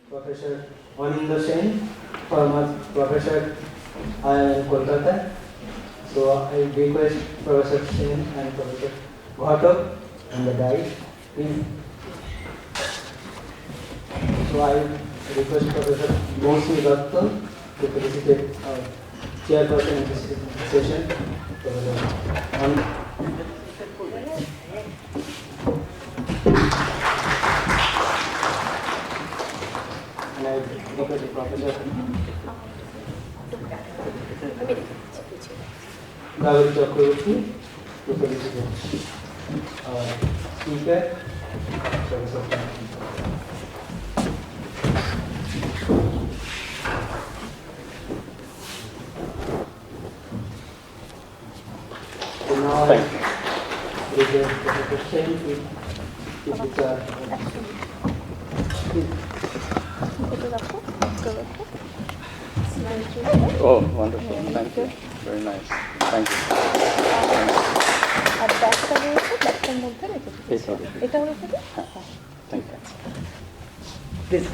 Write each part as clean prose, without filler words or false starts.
Professor Aninder Sen, former professor in Kolkata. So I request Professor Sen and Professor Ghatak and the guide. Please. So I request Professor Mosmi Datta to felicitate chairperson in this session. And I request the Professor Valedictory to felicitate speaker. So now I request Professor Sen to start. Oh, wonderful. Thank you. Very nice. Thank you. Thank you. Please.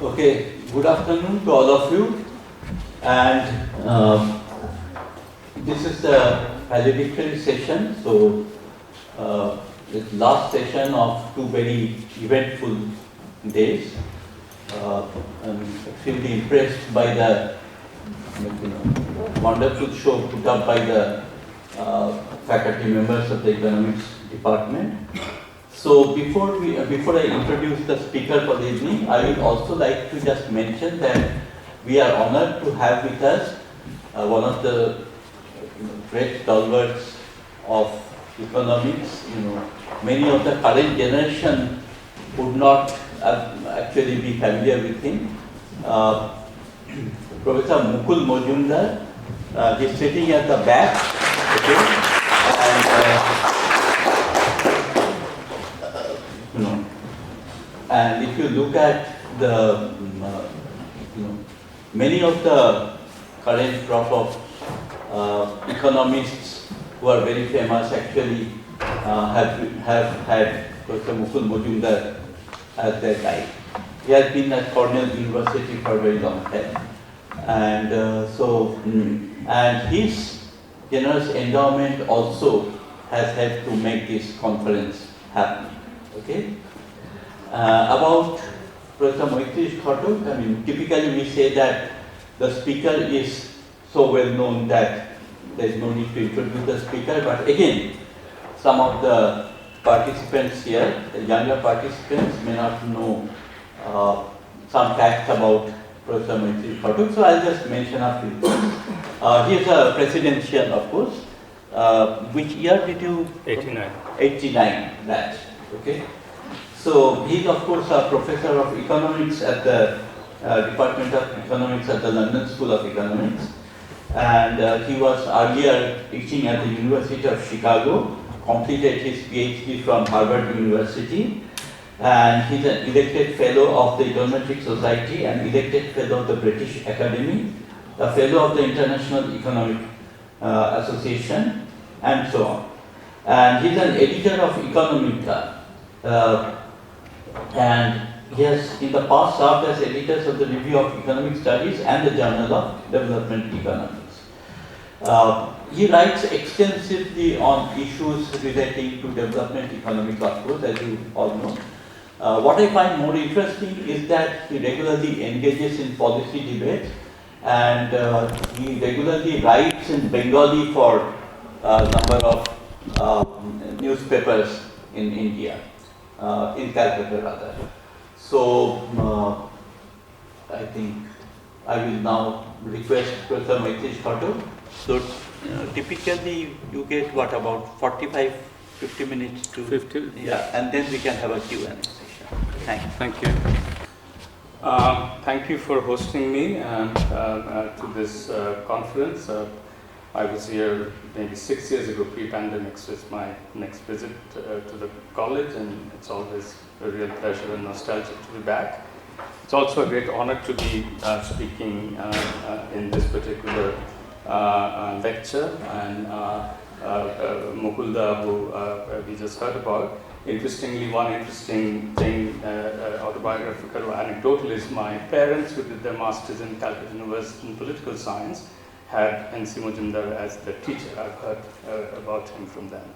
Okay, good afternoon to all of you, and this is the valedictory session. So, it's last session of two very eventful days. I'm extremely impressed by the wonderful show put up by the faculty members of the economics department. So before I introduce the speaker for the evening, I would also like to just mention that we are honored to have with us one of the great stalwarts of economics. Many of the current generation would not actually be familiar with him. Professor Mukul Majumdar, he's sitting at the back, okay, and if you look at the, many of the current crop of economists who are very famous actually have had Professor Mukul Majumdar as their guide. He has been at Cornell University for a very long time, and and his generous endowment also has helped to make this conference happen. Okay. About Professor Maitreesh, typically we say that the speaker is so well known that there is no need to introduce the speaker, but again, some of the participants here, the younger participants, may not know some facts about Professor Maitreesh. So I'll just mention a few things. He is a presidential, of course. Which year did you? 89. 89, batch. Okay. So he is, of course, a professor of economics at the Department of Economics at the London School of Economics, and he was earlier teaching at the University of Chicago, completed his PhD from Harvard University, and he's an elected fellow of the Econometric Society and elected fellow of the British Academy, a fellow of the International Economic Association, and so on. And he's an editor of Economica. And he has in the past served as editors of the Review of Economic Studies and the Journal of Development Economics. He writes extensively on issues relating to development economics, of course, as you all know. What I find more interesting is that he regularly engages in policy debates, and he regularly writes in Bengali for a number of newspapers in India. In Calcutta rather. So I think I will now request Professor Maitreesh. So typically you get what, about 45-50 minutes to 50? Yeah, and then we can have a Q&A session. Thank you. Thank you. Thank you for hosting me to this conference. I was here maybe 6 years ago, pre-pandemic, so it's my next visit to the college, and it's always a real pleasure and nostalgic to be back. It's also a great honor to be speaking in this particular lecture. And Mukulda, who we just heard about, interestingly, one interesting thing, autobiographical or anecdotal, is my parents, who did their masters in Calcutta University in political science, had N.C. Mujumdar as their teacher. I've heard about him from them.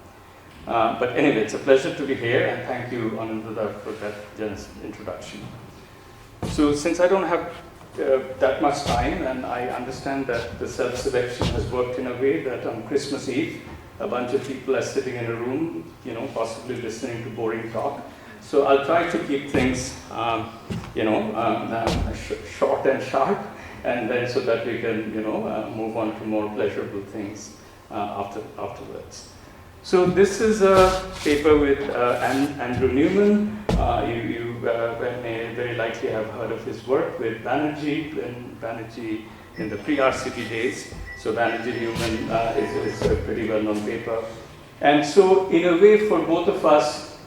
But anyway, it's a pleasure to be here, and thank you, Anandada, for that generous introduction. So since I don't have that much time, and I understand that the self-selection has worked in a way that on Christmas Eve, a bunch of people are sitting in a room, possibly listening to boring talk. So I'll try to keep things, short and sharp, and then so that we can, move on to more pleasurable things afterwards. So this is a paper with Andrew Newman. You may very likely have heard of his work with Banerjee in the pre-RCP days. So Banerjee Newman is a pretty well-known paper. And so in a way, for both of us,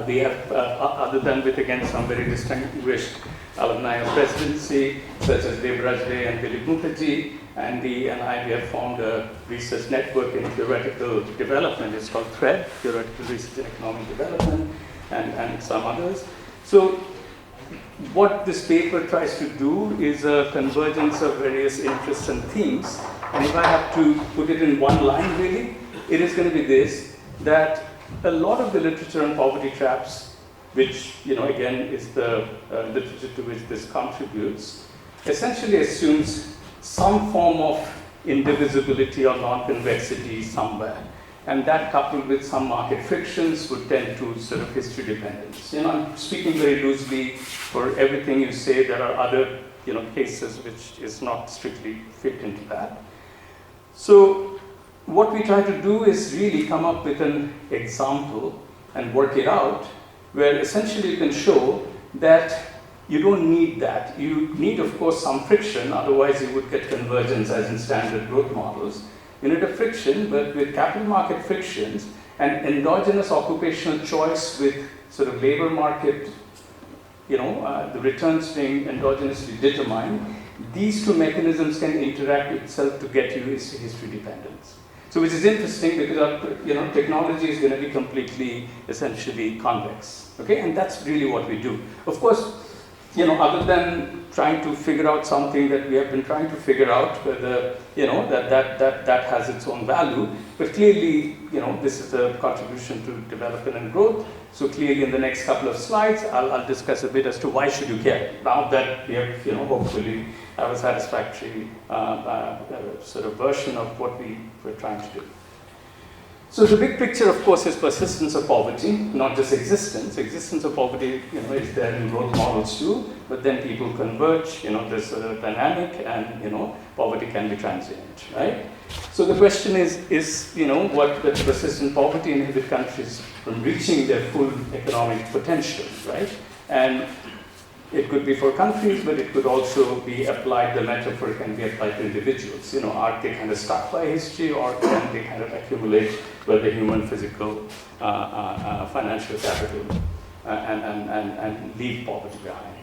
we have, other than with, again, some very distinguished alumni of Presidency, such as Dev Rajde and Dilip Mukherjee, Andy and I, we have formed a research network in theoretical development. It's called THREAD, Theoretical Research in Economic Development, and some others. So what this paper tries to do is a convergence of various interests and themes. And if I have to put it in one line, really, it is going to be this, that a lot of the literature on poverty traps, which, again, is the literature to which this contributes, essentially assumes some form of indivisibility or non-convexity somewhere. And that, coupled with some market frictions, would tend to sort of history dependence. I'm speaking very loosely. For everything you say, there are other, cases which is not strictly fit into that. So what we try to do is really come up with an example and work it out, where essentially you can show that you don't need that. You need, of course, some friction, otherwise you would get convergence as in standard growth models. You need a friction, but with capital market frictions and endogenous occupational choice with sort of labor market, the returns being endogenously determined, these two mechanisms can interact with itself to get you history dependence. So which is interesting because our, technology is going to be completely, essentially convex. Okay, and that's really what we do. Of course, other than trying to figure out something that we have been trying to figure out, whether, that has its own value, but clearly, this is a contribution to development and growth. So clearly in the next couple of slides, I'll discuss a bit as to why should you care, now that we have, hopefully have a satisfactory sort of version of what we were trying to do. So the big picture, of course, is persistence of poverty, not just existence. Existence of poverty, is there in growth models too, but then people converge, there's a dynamic, and, poverty can be transient, right? So the question is, what the persistent poverty inhibit countries from reaching their full economic potential, right? And it could be for countries, but it could also be applied, the metaphor can be applied to individuals. Are they kind of stuck by history, or can they kind of accumulate whether human, physical, financial capital, and leave poverty behind?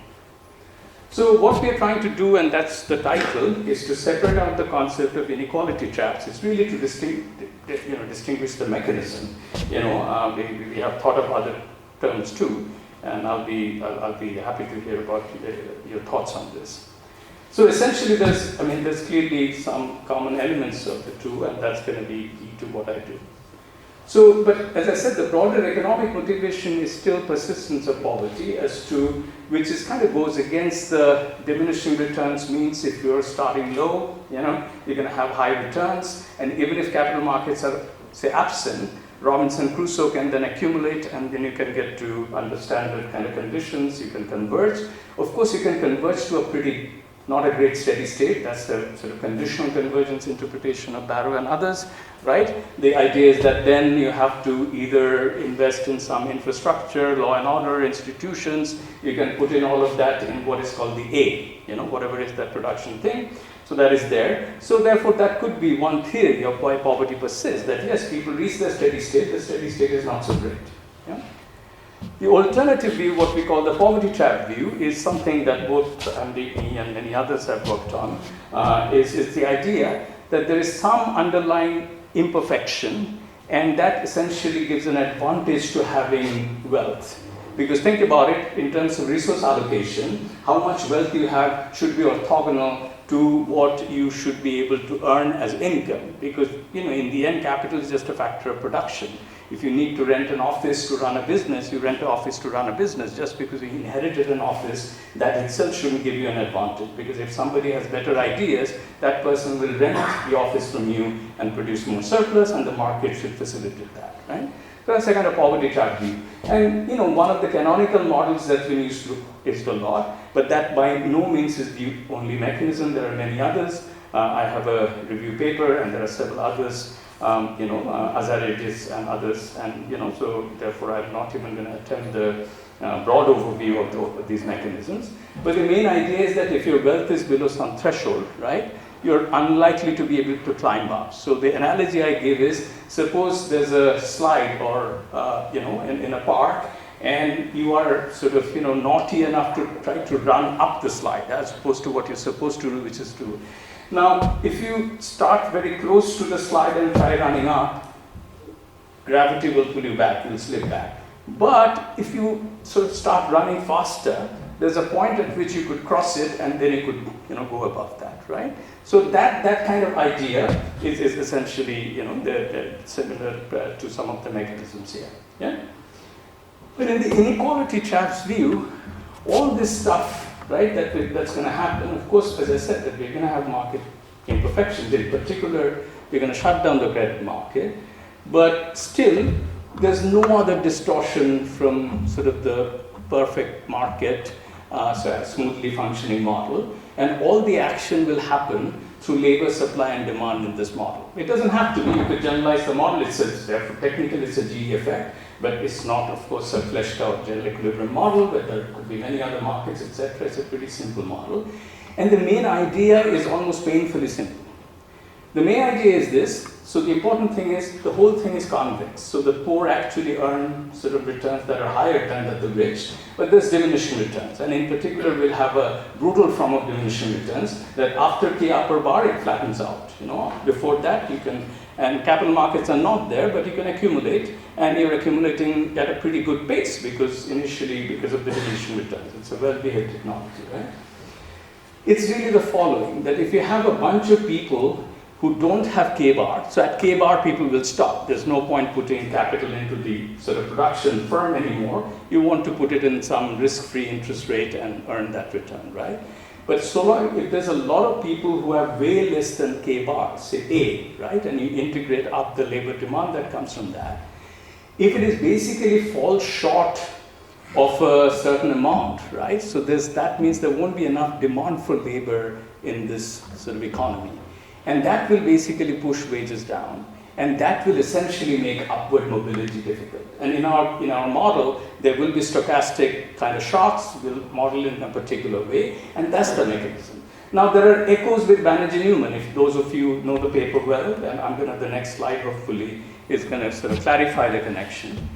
So what we are trying to do, and that's the title, is to separate out the concept of inequality traps. It's really to distinguish the mechanism. We have thought of other terms too. And I'll be happy to hear about your thoughts on this. So essentially, there's clearly some common elements of the two, and that's going to be key to what I do. So, but as I said, the broader economic motivation is still persistence of poverty, which is kind of goes against the diminishing returns means if you're starting low, you're going to have high returns, and even if capital markets are, say, absent, Robinson Crusoe can then accumulate, and then you can get to understand kind of conditions, you can converge. Of course, you can converge to a not a great steady state. That's the sort of conditional convergence interpretation of Barrow and others, right? The idea is that then you have to either invest in some infrastructure, law and order, institutions. You can put in all of that in what is called the A, whatever is that production thing. So that is there. So therefore, that could be one theory of why poverty persists, that yes, people reach their steady state, the steady state is not so great. Yeah? The alternative view, what we call the poverty trap view, is something that both Andy, me, and many others have worked on, is the idea that there is some underlying imperfection, and that essentially gives an advantage to having wealth. Because think about it, in terms of resource allocation, how much wealth you have should be orthogonal to what you should be able to earn as income. Because, in the end, capital is just a factor of production. If you need to rent an office to run a business, you rent an office to run a business. Just because you inherited an office, that itself shouldn't give you an advantage. Because if somebody has better ideas, that person will rent the office from you and produce more surplus, and the market should facilitate that, right? So that's a kind of poverty trap view. And one of the canonical models that's been used a lot, but that by no means is the only mechanism. There are many others. I have a review paper, and there are several others. Azaridis and others, and so therefore I'm not even going to attempt the broad overview of these mechanisms. But the main idea is that if your wealth is below some threshold, right, you're unlikely to be able to climb up. So the analogy I give is, suppose there's a slide or in a park, and you are sort of naughty enough to try to run up the slide as opposed to what you're supposed to do, which is to. Now, if you start very close to the slide and try running up, gravity will pull you back, you'll slip back. But if you sort of start running faster, there's a point at which you could cross it, and then you could go above that, right? So that kind of idea is essentially similar to some of the mechanisms here. Yeah? But in the inequality trap's view, all this stuff, right, that's going to happen. Of course, as I said, that we're going to have market imperfections. In particular, we're going to shut down the credit market. But still, there's no other distortion from sort of the perfect market, so a smoothly functioning model. And all the action will happen through labor supply and demand in this model. It doesn't have to be. You could generalize the model. Therefore, technically, it's a GE effect. But it's not, of course, a fleshed out general equilibrium model, but there could be many other markets, etc. It's a pretty simple model. And the main idea is almost painfully simple. The main idea is this. So the important thing is the whole thing is convex. So the poor actually earn sort of returns that are higher than the rich, but there's diminishing returns. And in particular, we'll have a brutal form of diminishing returns that after K upper bar, it flattens out. Before that, you can, and capital markets are not there, but you can accumulate, and you're accumulating at a pretty good pace because initially, because of the diminishing returns. It's a well-behaved technology, right? It's really the following, that if you have a bunch of people who don't have K-bar, so at K-bar people will stop. There's no point putting capital into the sort of production firm anymore. You want to put it in some risk-free interest rate and earn that return, right? But so long, if there's a lot of people who have way less than K-bar, say A, right, and you integrate up the labor demand that comes from that, if it is basically falls short of a certain amount, right, so that means there won't be enough demand for labor in this sort of economy. And that will basically push wages down. And that will essentially make upward mobility difficult. And in our model, there will be stochastic kind of shocks. We'll model in a particular way, and that's the mechanism. Now, there are echoes with Banerjee-Newman. If those of you know the paper well, and I'm going to, the next slide hopefully is going to sort of clarify the connection.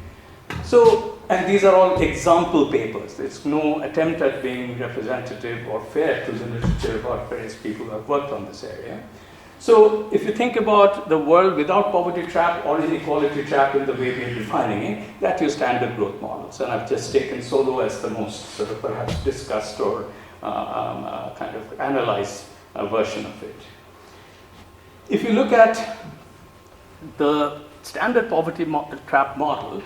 So, and these are all example papers. There's no attempt at being representative or fair to the literature about various people who have worked on this area. So if you think about the world without poverty trap or inequality trap in the way we are defining it, that's your standard growth models. And I've just taken Solo as the most sort of perhaps discussed or kind of analyzed version of it. If you look at the standard poverty trap model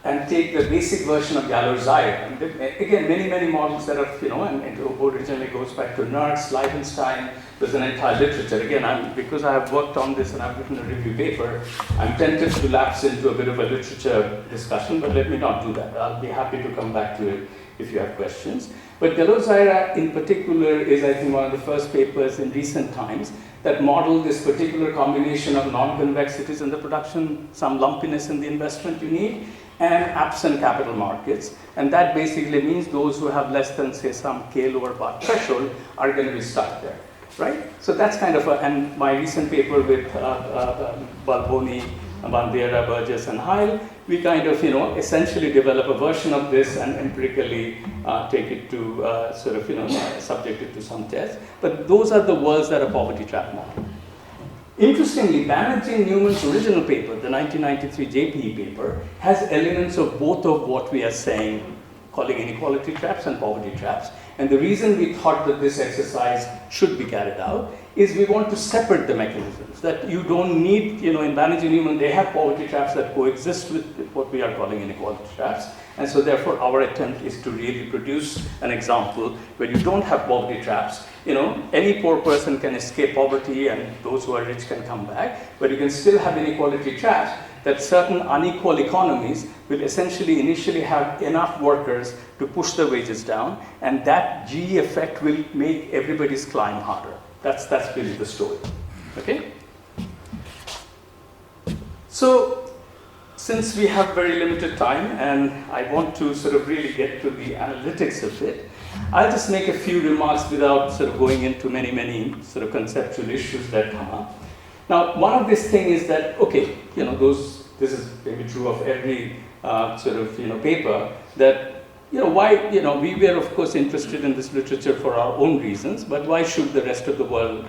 and take the basic version of Galois-Zaire, and again, many models that are, and it originally goes back to Nernst, Leibenstein. There's an entire literature. Again, because I have worked on this and I've written a review paper, I'm tempted to lapse into a bit of a literature discussion, but let me not do that. I'll be happy to come back to it if you have questions. But Galois-Zaire in particular is, I think, one of the first papers in recent times that model this particular combination of non-convexities in the production, some lumpiness in the investment you need, and absent capital markets. And that basically means those who have less than, say, some K lower bar threshold are going to be stuck there, right? So that's kind of and my recent paper with Balboni Bandera, Burgess, and Heil, we kind of, essentially develop a version of this and empirically take it to subject it to some tests. But those are the worlds that are poverty trap model. Interestingly, Banerjee Newman's original paper, the 1993 JPE paper, has elements of both of what we are saying, calling inequality traps and poverty traps. And the reason we thought that this exercise should be carried out is we want to separate the mechanisms, that you don't need, in Banerjee Newman, they have poverty traps that coexist with what we are calling inequality traps. And so therefore our attempt is to really produce an example where you don't have poverty traps. Any poor person can escape poverty and those who are rich can come back, but you can still have inequality traps that certain unequal economies will essentially initially have enough workers to push the wages down, and that G effect will make everybody's climb harder. That's really the story. Okay? So, since we have very limited time and I want to sort of really get to the analytics of it, I'll just make a few remarks without sort of going into many sort of conceptual issues that come up. Now, one of these things is that, okay, this is maybe true of every paper, that, why, we were of course interested in this literature for our own reasons, but why should the rest of the world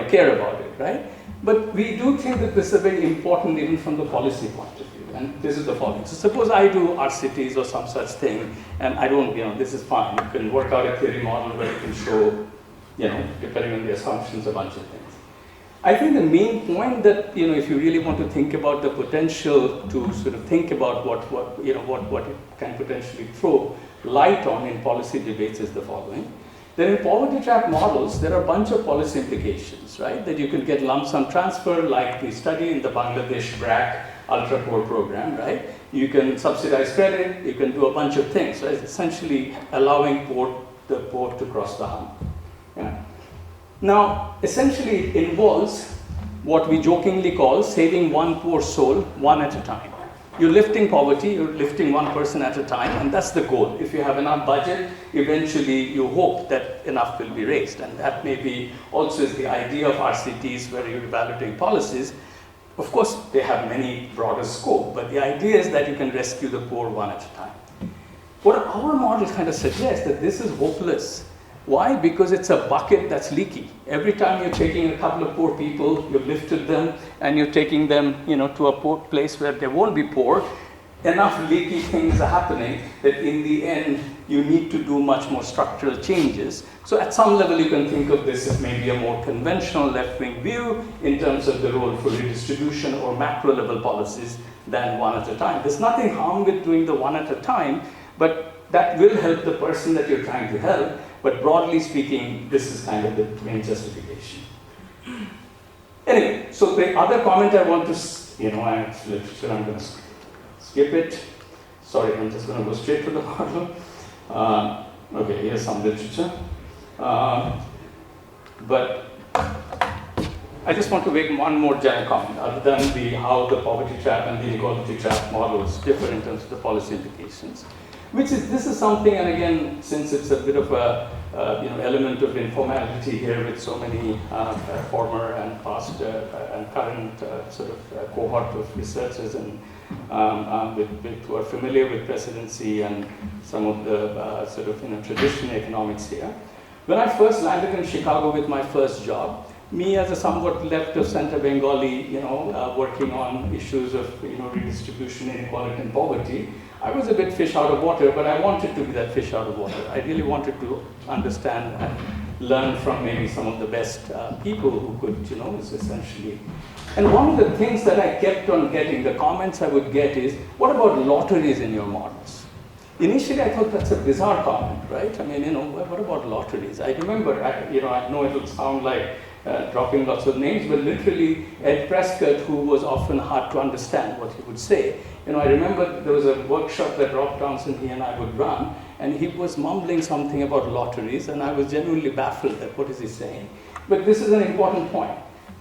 care about it, right? But we do think that this is very important even from the policy point of view, and this is the following. So suppose I do RCTs or some such thing, and I don't, this is fine. You can work out a theory model where you can show, depending on the assumptions, a bunch of things. I think the main point that, if you really want to think about the potential to sort of think about what it can potentially throw light on in policy debates is the following. That in poverty trap models, there are a bunch of policy implications, right? That you can get lump sum transfer, like we study in the Bangladesh BRAC ultra poor program, right? You can subsidize credit, you can do a bunch of things, right? Essentially allowing the poor to cross the hump. Yeah. Now, essentially it involves what we jokingly call saving one poor soul one at a time. You're lifting poverty, you're lifting one person at a time, and that's the goal. If you have enough budget, eventually you hope that enough will be raised. And that maybe also is the idea of RCTs where you're evaluating policies. Of course, they have many broader scope, but the idea is that you can rescue the poor one at a time. What our model kind of suggests that this is hopeless. Why? Because it's a bucket that's leaky. Every time you're taking a couple of poor people, you've lifted them, and you're taking them, to a poor place where they won't be poor, enough leaky things are happening that in the end, you need to do much more structural changes. So at some level, you can think of this as maybe a more conventional left-wing view in terms of the role for redistribution or macro-level policies than one at a time. There's nothing harm with doing the one at a time, but that will help the person that you're trying to help. But broadly speaking, this is kind of the main justification. Anyway, so the other comment I want to, I'm going to skip it. Sorry, I'm just going to go straight to the model. Okay, here's some literature. But I just want to make one more general comment, other than how the poverty trap and the inequality trap models differ in terms of the policy implications. This is something, and again, since it's a bit of a element of informality here with so many former and past and current cohort of researchers and who are familiar with Presidency and some of the traditional economics here. When I first landed in Chicago with my first job, me as a somewhat left of center Bengali, working on issues of redistribution, inequality, and poverty, I was a bit fish out of water, but I wanted to be that fish out of water. I really wanted to understand and learn from maybe some of the best people who could, essentially. And one of the things that I kept on getting, the comments I would get is, what about lotteries in your models? Initially, I thought that's a bizarre comment, right? I mean, what about lotteries? I remember, I know it will sound like dropping lots of names, but literally Ed Prescott, who was often hard to understand what he would say. I remember there was a workshop that Rob Townsend, he and I would run, and he was mumbling something about lotteries, and I was genuinely baffled at what is he saying. But this is an important point.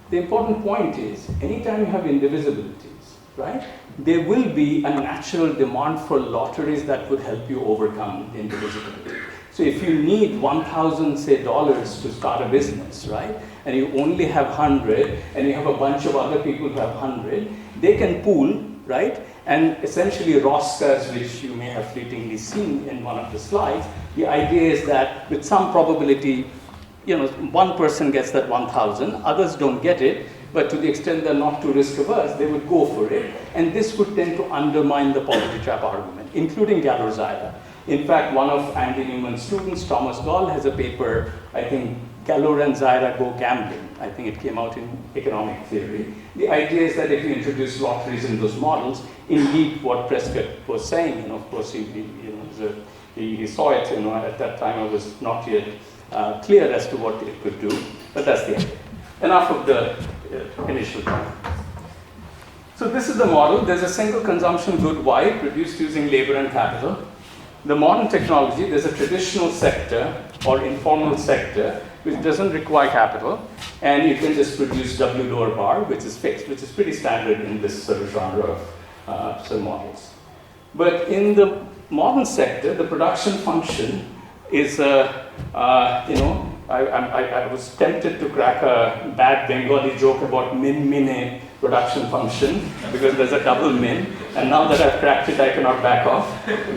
The important point is, anytime you have indivisibilities, right, there will be a natural demand for lotteries that would help you overcome the indivisibility. So So if you need 1,000, say, dollars to start a business, right? And you only have 100, and you have a bunch of other people who have 100, they can pool, right? And essentially rosters, which you may have fleetingly seen in one of the slides, the idea is that with some probability, one person gets that 1,000, others don't get it, but to the extent they're not too risk averse, they would go for it. And this would tend to undermine the poverty trap argument, including Gallo-Zyla. In fact, one of Andy Newman's students, Thomas Gall, has a paper, I think, Gallo and Zyla Go Gambling. I think it came out in economic theory. The idea is that if you introduce lotteries in those models, indeed what Prescott was saying, of course, he saw it, at that time I was not yet clear as to what it could do, but that's the idea. Enough of the initial time. So this is the model. There's a single consumption good Y produced using labor and capital. The modern technology, there's a traditional sector or informal sector which doesn't require capital, and you can just produce W lower bar, which is fixed, which is pretty standard in this sort of genre of models. But in the modern sector, the production function is, I was tempted to crack a bad Bengali joke about min production function, because there's a double min, and now that I've cracked it, I cannot back off.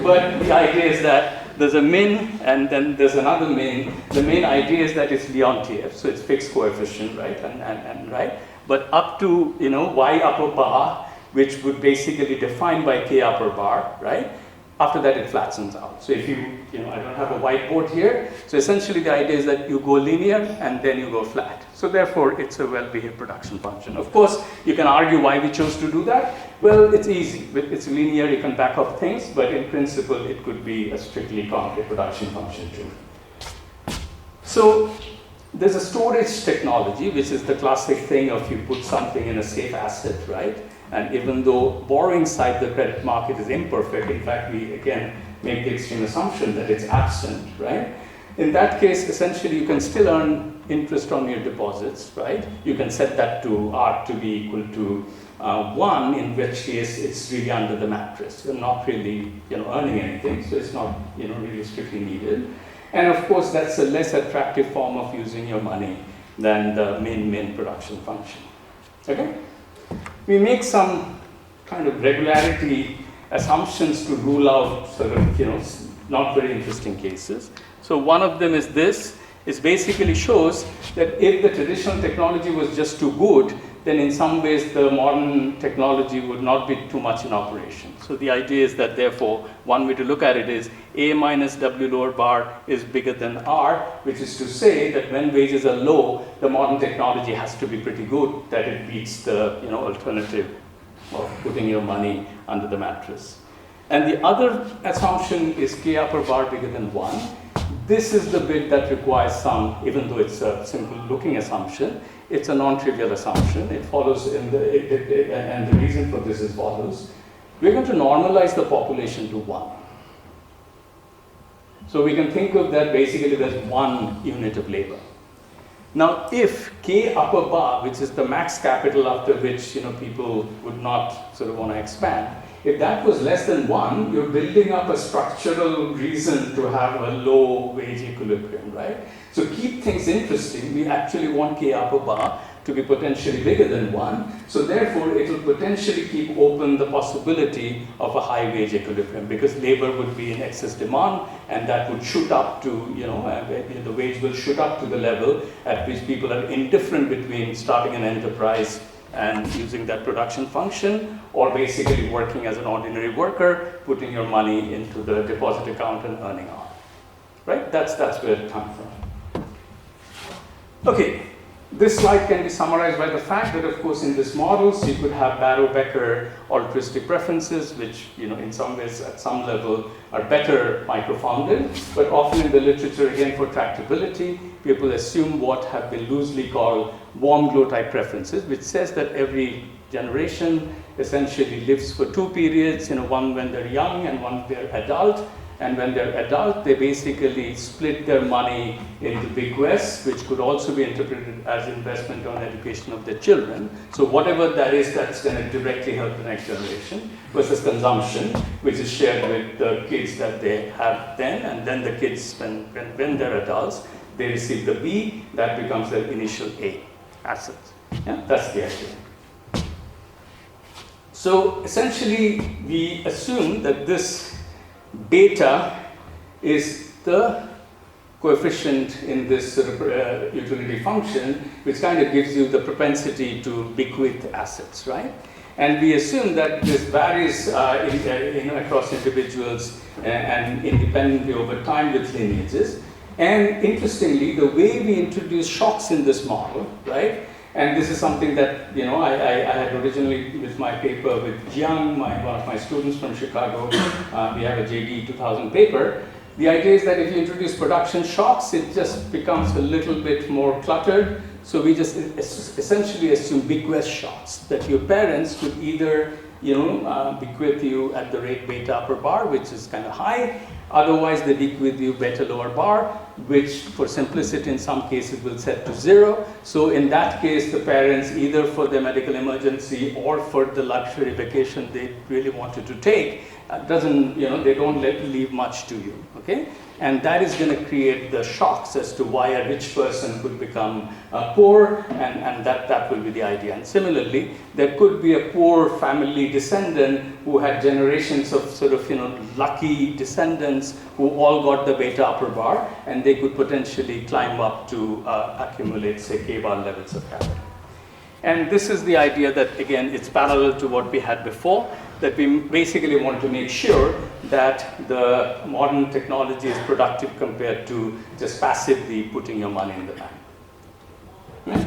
But the idea is that there's a min, and then there's another min. The main idea is that it's Leontief, so it's fixed coefficient, right? And right? But up to, y upper bar, which would basically be defined by k upper bar, right? After that, it flattens out. So if I don't have a whiteboard here. So essentially, the idea is that you go linear and then you go flat. So therefore, it's a well-behaved production function. Of course, you can argue why we chose to do that. Well, it's easy. It's linear, you can back up things, but in principle, it could be a strictly concave production function too. So there's a storage technology, which is the classic thing of you put something in a safe asset, right? And even though borrowing side the credit market is imperfect, in fact, we again make the extreme assumption that it's absent, right? In that case, essentially, you can still earn interest on your deposits, right? You can set that to R to be equal to 1, in which case it's really under the mattress. You're not really, earning anything, so it's not, really strictly needed. And of course, that's a less attractive form of using your money than the min production function. Okay? We make some kind of regularity assumptions to rule out sort of, not very interesting cases. So one of them is this. It basically shows that if the traditional technology was just too good, then in some ways the modern technology would not be too much in operation. So the idea is that therefore, one way to look at it is A minus W lower bar is bigger than R, which is to say that when wages are low, the modern technology has to be pretty good, that it beats the alternative of putting your money under the mattress. And the other assumption is K upper bar bigger than 1. This is the bit that requires some, even though it's a simple looking assumption, it's a non-trivial assumption. It follows and the reason for this is follows. We're going to normalize the population to 1. So we can think of that basically as 1 unit of labor. Now, if K upper bar, which is the max capital after which people would not sort of want to expand, if that was less than 1, you're building up a structural reason to have a low wage equilibrium, right? So keep things interesting. We actually want K upper bar to be potentially bigger than 1. So therefore, it will potentially keep open the possibility of a high wage equilibrium, because labor would be in excess demand, and that would shoot up to, the wage will shoot up to the level at which people are indifferent between starting an enterprise and using that production function, or basically working as an ordinary worker, putting your money into the deposit account and earning on. Right? That's where it comes from. Okay, this slide can be summarized by the fact that, of course, in these models, you could have Barrow-Becker altruistic preferences, which, in some ways, at some level, are better micro-founded, but often in the literature, again, for tractability, people assume what have been loosely called warm glow type preferences, which says that every generation essentially lives for 2 periods, one when they're young and one when they're adult, And when they're adult, they basically split their money into bequests, which could also be interpreted as investment on education of their children. So whatever that is, that's going to directly help the next generation, versus consumption, which is shared with the kids that they have then, and then the kids, when they're adults, they receive the B, that becomes their initial A asset. Yeah, that's the idea. So essentially, we assume that this beta is the coefficient in this utility function, which kind of gives you the propensity to bequeath assets, right? And we assume that this varies across individuals and independently over time with lineages. And interestingly, the way we introduce shocks in this model, right? And this is something that, you know, I had originally with my paper with Jiang, one of my students from Chicago. We have a JD 2000 paper. The idea is that if you introduce production shocks, it just becomes a little bit more cluttered. So we just essentially assume bequest shocks, that your parents could either, you know, bequeath you at the rate beta upper bar, which is kind of high. Otherwise, they bequeath you beta lower bar, which for simplicity in some cases will set to 0. So in that case, the parents, either for their medical emergency or for the luxury vacation they really wanted to take, doesn't, you know, they don't leave much to you, okay? And that is going to create the shocks as to why a rich person could become poor, and that will be the idea. And similarly, there could be a poor family descendant who had generations of sort of, you know, lucky descendants who all got the beta upper bar, and they could potentially climb up to accumulate, say, K-bar levels of capital. And this is the idea that, again, it's parallel to what we had before, that we basically want to make sure that the modern technology is productive compared to just passively putting your money in the bank. Right?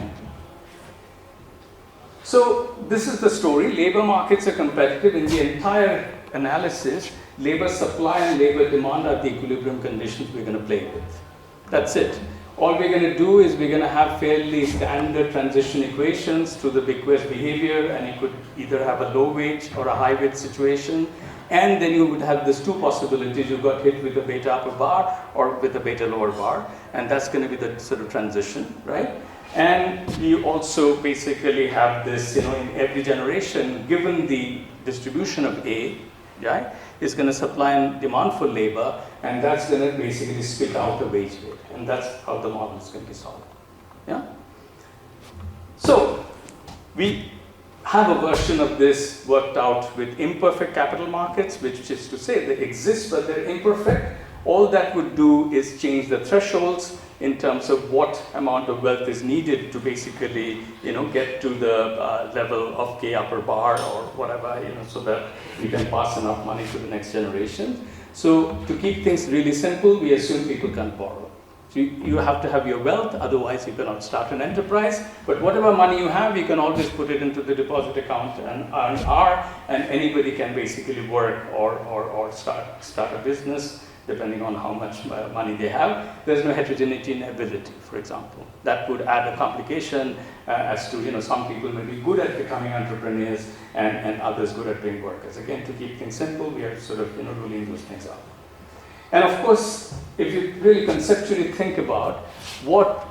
So this is the story. Labor markets are competitive. In the entire analysis, labor supply and labor demand are the equilibrium conditions we're going to play with. That's it. All we're going to do is we're going to have fairly standard transition equations to the bequest behavior, and you could either have a low wage or a high wage situation, and then you would have these two possibilities. You got hit with a beta upper bar or with a beta lower bar, and that's going to be the sort of transition, right? And you also basically have this, you know, in every generation, given the distribution of A, right, is going to supply and demand for labor, and that's going to basically spit out a wage rate. And that's how the model is going to be solved. Yeah? So, we have a version of this worked out with imperfect capital markets, which is to say they exist, but they're imperfect. All that would do is change the thresholds in terms of what amount of wealth is needed to basically, you know, get to the level of K upper bar or whatever, you know, so that you can pass enough money to the next generation. So to keep things really simple, we assume people can borrow. So you have to have your wealth, otherwise you cannot start an enterprise. But whatever money you have, you can always put it into the deposit account and earn R, and anybody can basically work or start a business, depending on how much money they have. There's no heterogeneity in ability, for example. That would add a complication as to, you know, some people may be good at becoming entrepreneurs and others good at being workers. Again, to keep things simple, we are sort of, you know, ruling those things out. And of course, if you really conceptually think about what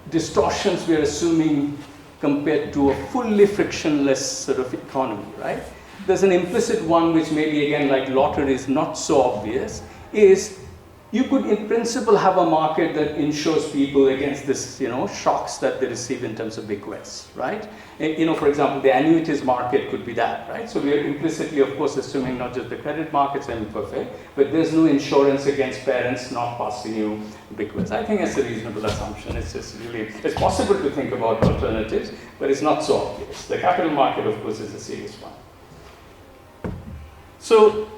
distortions we are assuming compared to a fully frictionless sort of economy, right? There's an implicit one which maybe, again, like lottery is not so obvious, is you could in principle have a market that insures people against this, you know, shocks that they receive in terms of bequests, right? And, you know, for example, the annuities market could be that, right? So we are implicitly, of course, assuming not just the credit markets are imperfect, but there's no insurance against parents not passing you bequests. I think it's a reasonable assumption. It's just really, it's possible to think about alternatives, but it's not so obvious. The capital market, of course, is a serious one. So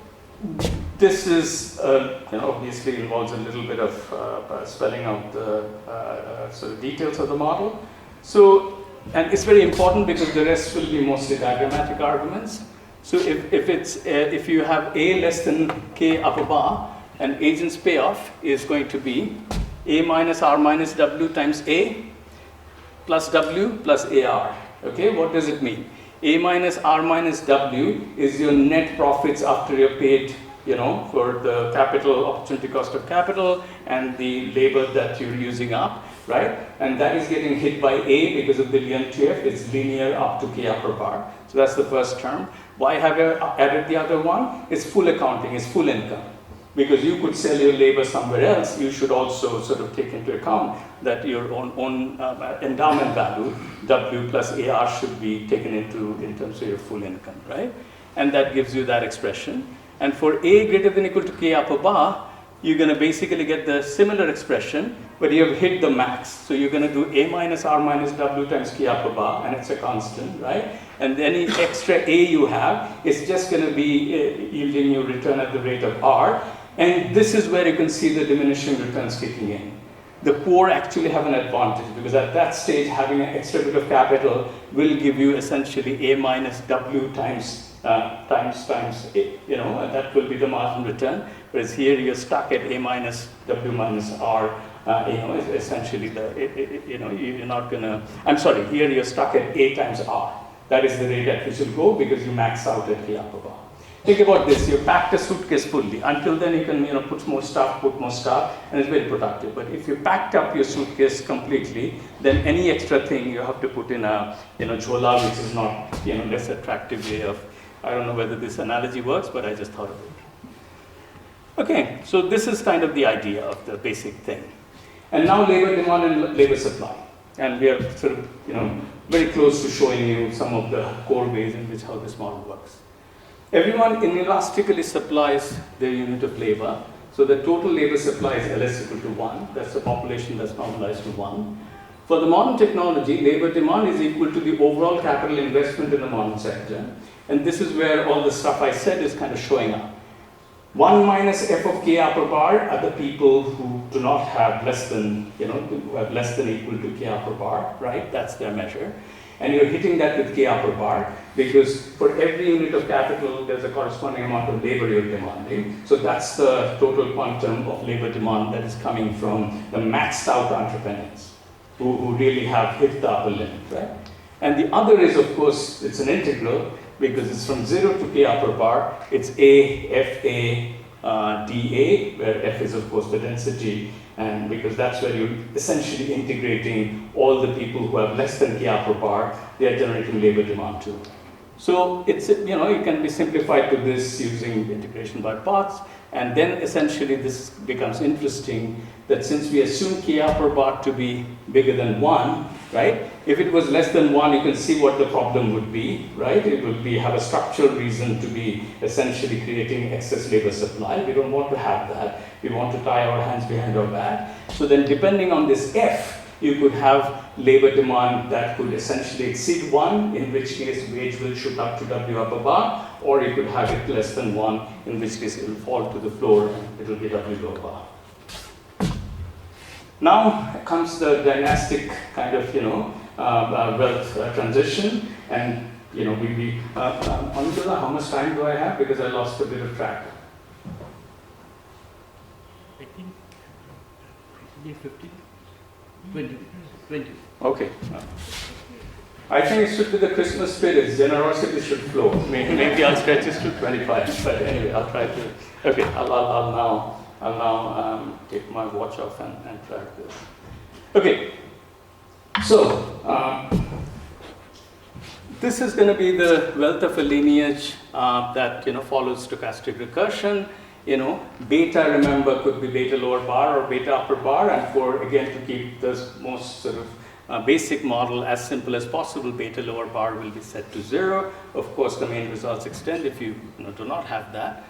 this is, you know, obviously involves a little bit of spelling out the sort of details of the model. So, and it's very important because the rest will be mostly diagrammatic arguments. So if you have A less than K upper bar, an agent's payoff is going to be A minus R minus W times A plus W plus AR. Okay, what does it mean? A minus R minus W is your net profits after you're paid for the capital, opportunity cost of capital, and the labor that you're using up, right? And that is getting hit by A because of the Liontiev. It's linear up to K upper bar. So that's the first term. Why have I added the other one? It's full accounting, it's full income. Because you could sell your labor somewhere else, you should also sort of take into account that your own endowment value, W plus AR, should be taken into in terms of your full income, right? And that gives you that expression. And for A greater than or equal to K upper bar, you're going to basically get the similar expression, but you have hit the max. So you're going to do A minus R minus W times K upper bar, and it's a constant, right? And any extra A you have is just going to be yielding you return at the rate of R. And this is where you can see the diminishing returns kicking in. The poor actually have an advantage because at that stage, having an extra bit of capital will give you essentially A minus W times A, that will be the marginal return. Whereas here you're stuck at A minus W minus R, essentially you're not gonna, I'm sorry, here you're stuck at A times R. That is the rate at which you'll go because you max out at K upper bar. Think about this, you packed a suitcase fully. Until then you can put more stuff, and it's very productive. But if you packed up your suitcase completely, then any extra thing you have to put in a jhola, which is not less attractive way of, I don't know whether this analogy works, but I just thought of it. Okay, so this is kind of the idea of the basic thing. And now labor demand and labor supply. And we are sort of very close to showing you some of the core ways in which how this model works. Everyone inelastically supplies their unit of labor. So the total labor supply is LS equal to 1. That's the population that's normalized to 1. For the modern technology, labor demand is equal to the overall capital investment in the modern sector. And this is where all the stuff I said is kind of showing up. 1 minus F of K upper bar are the people who do not have less than, who have less than equal to K upper bar, right? That's their measure. And you're hitting that with K upper bar because for every unit of capital, there's a corresponding amount of labor you're demanding. So that's the total quantum of labor demand that is coming from the maxed out entrepreneurs who really have hit the upper limit, right? And the other is, of course, it's an integral because it's from 0 to K upper bar. It's A, F, A, dA, where F is, of course, the density. And because that's where you're essentially integrating all the people who have less than K upper bar, they are generating labor demand too. So it's, it can be simplified to this using integration by parts. And then essentially this becomes interesting that since we assume K upper bar to be bigger than 1, right? If it was less than 1, you can see what the problem would be, right? It would be have a structural reason to be essentially creating excess labor supply. We don't want to have that. We want to tie our hands behind our back. So then depending on this F, you could have labor demand that could essentially exceed 1, in which case wage will shoot up to W upper bar, or you could have it less than 1, in which case it will fall to the floor and it will be W lower bar. Now comes the dynastic kind of, wealth transition, and Anjula, how much time do I have? Because I lost a bit of track. I think 50, 20. Okay. I think it should be the Christmas spirit. Generosity should flow. Maybe I'll stretch this to 25. But anyway, I'll try to. Okay, I'll now take my watch off and track this. Okay. So this is going to be the wealth of a lineage that follows stochastic recursion. Beta, remember, could be beta lower bar or beta upper bar, and to keep this most sort of basic model as simple as possible, beta lower bar will be set to 0. Of course, the main results extend if you do not have that.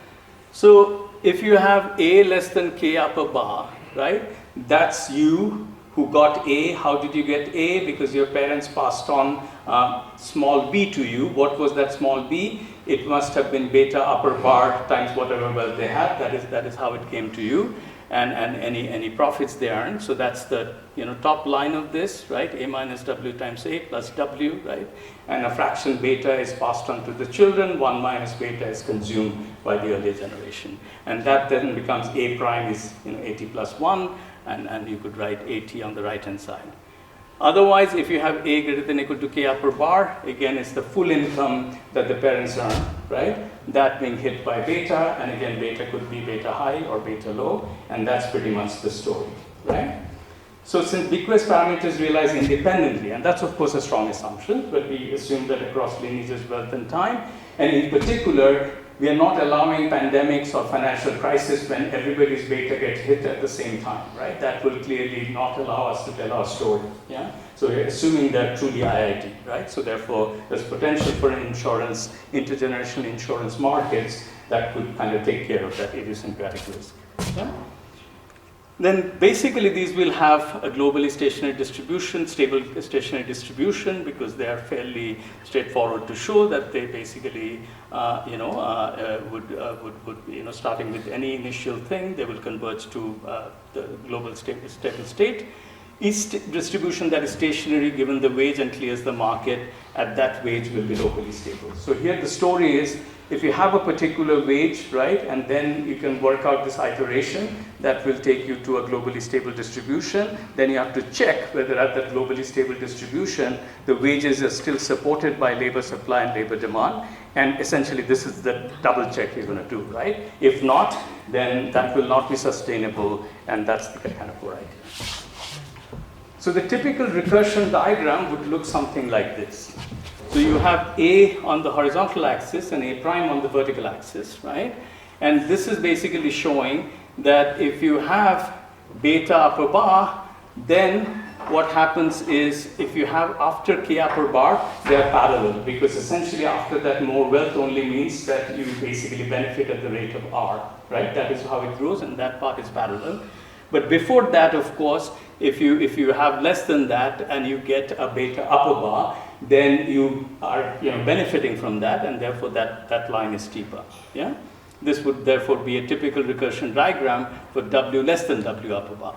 So if you have A less than K upper bar, right, that's you who got A. How did you get A? Because your parents passed on small b to you. What was that small b? It must have been beta upper bar times whatever wealth they had. That is how it came to you, and any profits they earned. So that's the top line of this, right? A minus W times A plus W, right? And a fraction beta is passed on to the children. 1 minus beta is consumed by the earlier generation, and that then becomes A prime is AT plus 1. And you could write AT on the right-hand side. Otherwise, if you have A greater than or equal to K upper bar, again, it's the full income that the parents earn, right? That being hit by beta, and again, beta could be beta high or beta low, and that's pretty much the story, right? So since bequest parameters realize independently, and that's of course a strong assumption, but we assume that across lineages, wealth, and time, and in particular, we are not allowing pandemics or financial crisis when everybody's beta gets hit at the same time, right? That will clearly not allow us to tell our story, yeah? So we're assuming that truly IIT, right? So therefore, there's potential for insurance, intergenerational insurance markets that could kind of take care of that idiosyncratic risk, yeah? Then basically these will have a globally stationary distribution, stable stationary distribution, because they are fairly straightforward to show that they basically, would starting with any initial thing, they will converge to the global stable state. Each distribution that is stationary given the wage and clears the market at that wage will be locally stable. So here the story is, if you have a particular wage, right, and then you can work out this iteration that will take you to a globally stable distribution, then you have to check whether at that globally stable distribution, the wages are still supported by labor supply and labor demand. And essentially, this is the double check you're going to do, right? If not, then that will not be sustainable, and that's the kind of core idea. So the typical recursion diagram would look something like this. So you have A on the horizontal axis and A prime on the vertical axis, right? And this is basically showing that if you have beta upper bar, then what happens is if you have after K upper bar, they are parallel, because essentially after that more wealth only means that you basically benefit at the rate of R, right? That is how it grows, and that part is parallel. But before that, of course, if you have less than that and you get a beta upper bar, then you are benefiting from that, and therefore that line is steeper. Yeah? This would therefore be a typical recursion diagram for W less than W upper bar.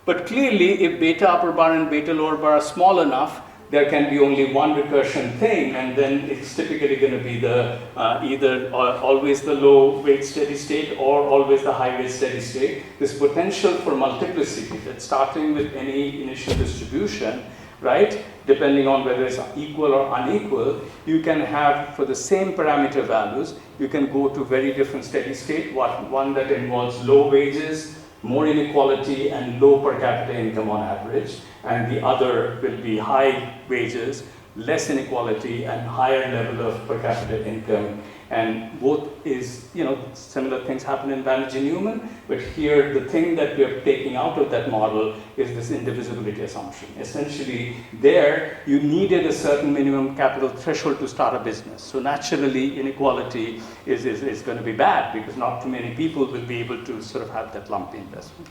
But clearly, if beta upper bar and beta lower bar are small enough, there can be only one recursion thing, and then it's typically going to be the either always the low weight steady state or always the high weight steady state. This potential for multiplicity, that starting with any initial distribution, right, depending on whether it's equal or unequal, you can have, for the same parameter values, you can go to very different steady state, one that involves low wages, more inequality, and low per capita income on average, and the other will be high wages, less inequality, and higher level of per capita income. And both is, similar things happen in Banerjee-Newman, but here the thing that we are taking out of that model is this indivisibility assumption. Essentially, there you needed a certain minimum capital threshold to start a business. So naturally, inequality is going to be bad, because not too many people will be able to sort of have that lumpy investment.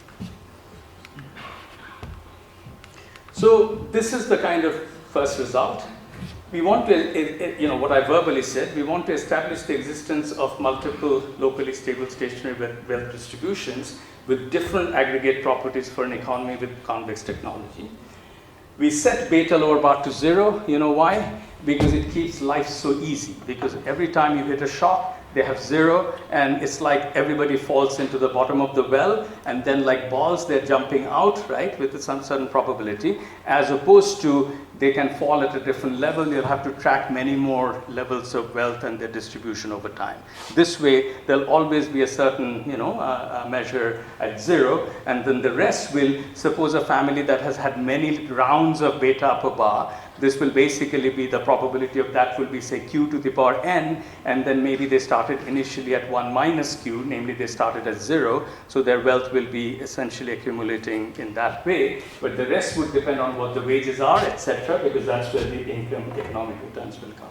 So this is the kind of first result. We want to, what I verbally said, we want to establish the existence of multiple locally stable stationary wealth distributions with different aggregate properties for an economy with convex technology. We set beta lower bar to 0. You know why? Because it keeps life so easy. Because every time you hit a shock, they have 0, and it's like everybody falls into the bottom of the well, and then like balls, they're jumping out, right, with some certain probability, as opposed to they can fall at a different level. You'll have to track many more levels of wealth and their distribution over time. This way, there'll always be a certain, measure at 0, and then the rest will, suppose a family that has had many rounds of beta upper bar, this will basically be the probability of that will be, say, q to the power n, and then maybe they started initially at 1 minus q, namely they started at 0, so their wealth will be essentially accumulating in that way, but the rest would depend on what the wages are, etc., because that's where the income economic returns will come.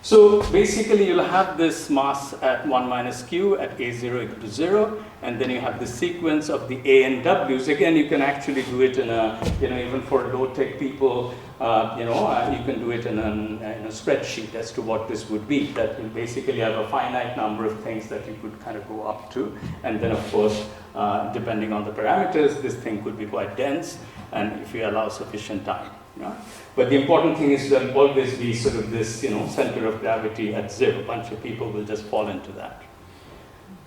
So basically, you'll have this mass at 1 minus q at a0 equal to 0, and then you have the sequence of the a and w's. Again, you can actually do it in a, even for low-tech people, you can do it in a spreadsheet as to what this would be. That will basically have a finite number of things that you could kind of go up to, and then of course, depending on the parameters, this thing could be quite dense, and if you allow sufficient time. But the important thing is there will always be sort of this, center of gravity at 0. A bunch of people will just fall into that.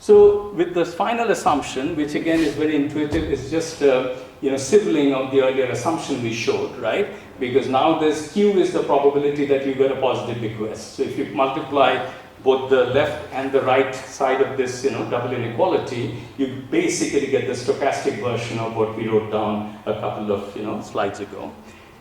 So with this final assumption, which again is very intuitive, is just sibling of the earlier assumption we showed, right? Because now this Q is the probability that you get a positive bequest. So if you multiply both the left and the right side of this double inequality, you basically get the stochastic version of what we wrote down a couple of slides ago.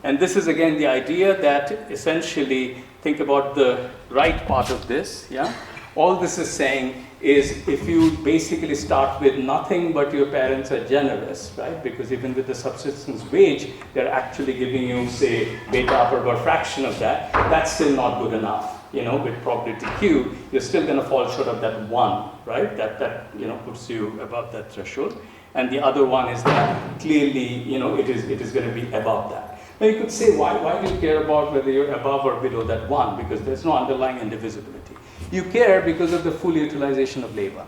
And this is again the idea that essentially, think about the right part of this, yeah? All this is saying is if you basically start with nothing but your parents are generous, right? Because even with the subsistence wage, they're actually giving you, say, beta upper bar fraction of that. That's still not good enough. With probability Q, you're still going to fall short of that 1, right? That puts you above that threshold. And the other one is that clearly, it is going to be above that. Now you could say, why do you care about whether you're above or below that 1? Because there's no underlying indivisibility. You care because of the full utilization of labor.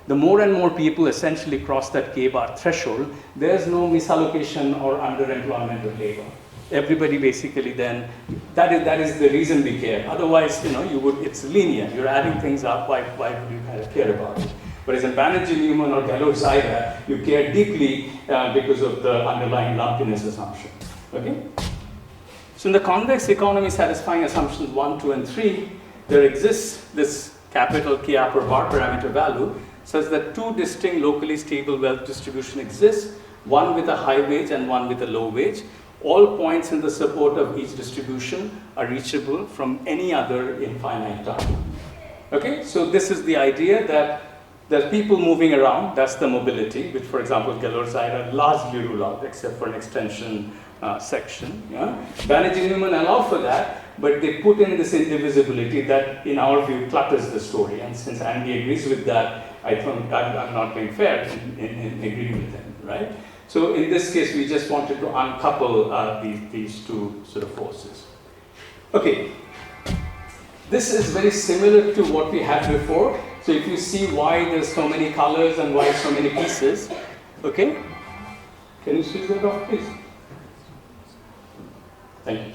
The more and more people essentially cross that K-bar threshold, there's no misallocation or underemployment of labor. Everybody basically then, that is the reason we care. Otherwise, it's linear. You're adding things up, why would you kind of care about it? Whereas in Banerjee-Newman or Gallo-Zaida, you care deeply because of the underlying lumpiness assumption. Okay? So in the convex economy satisfying assumptions 1, 2, and 3, there exists this capital K upper bar parameter value such that two distinct locally stable wealth distribution exists, one with a high wage and one with a low wage. All points in the support of each distribution are reachable from any other in finite time. Okay, so this is the idea that there's people moving around, that's the mobility, which for example Gaillard-Zaida largely rule out except for an extension section. Yeah? Banerjee-Newman allow for that, but they put in this indivisibility that in our view clutters the story. And since Andy agrees with that, I think I'm not being fair in agreeing with him, right? So in this case, we just wanted to uncouple these two sort of forces. Okay, this is very similar to what we had before. So if you see why there's so many colors and why so many pieces, okay? Can you switch that off, please? Thank you.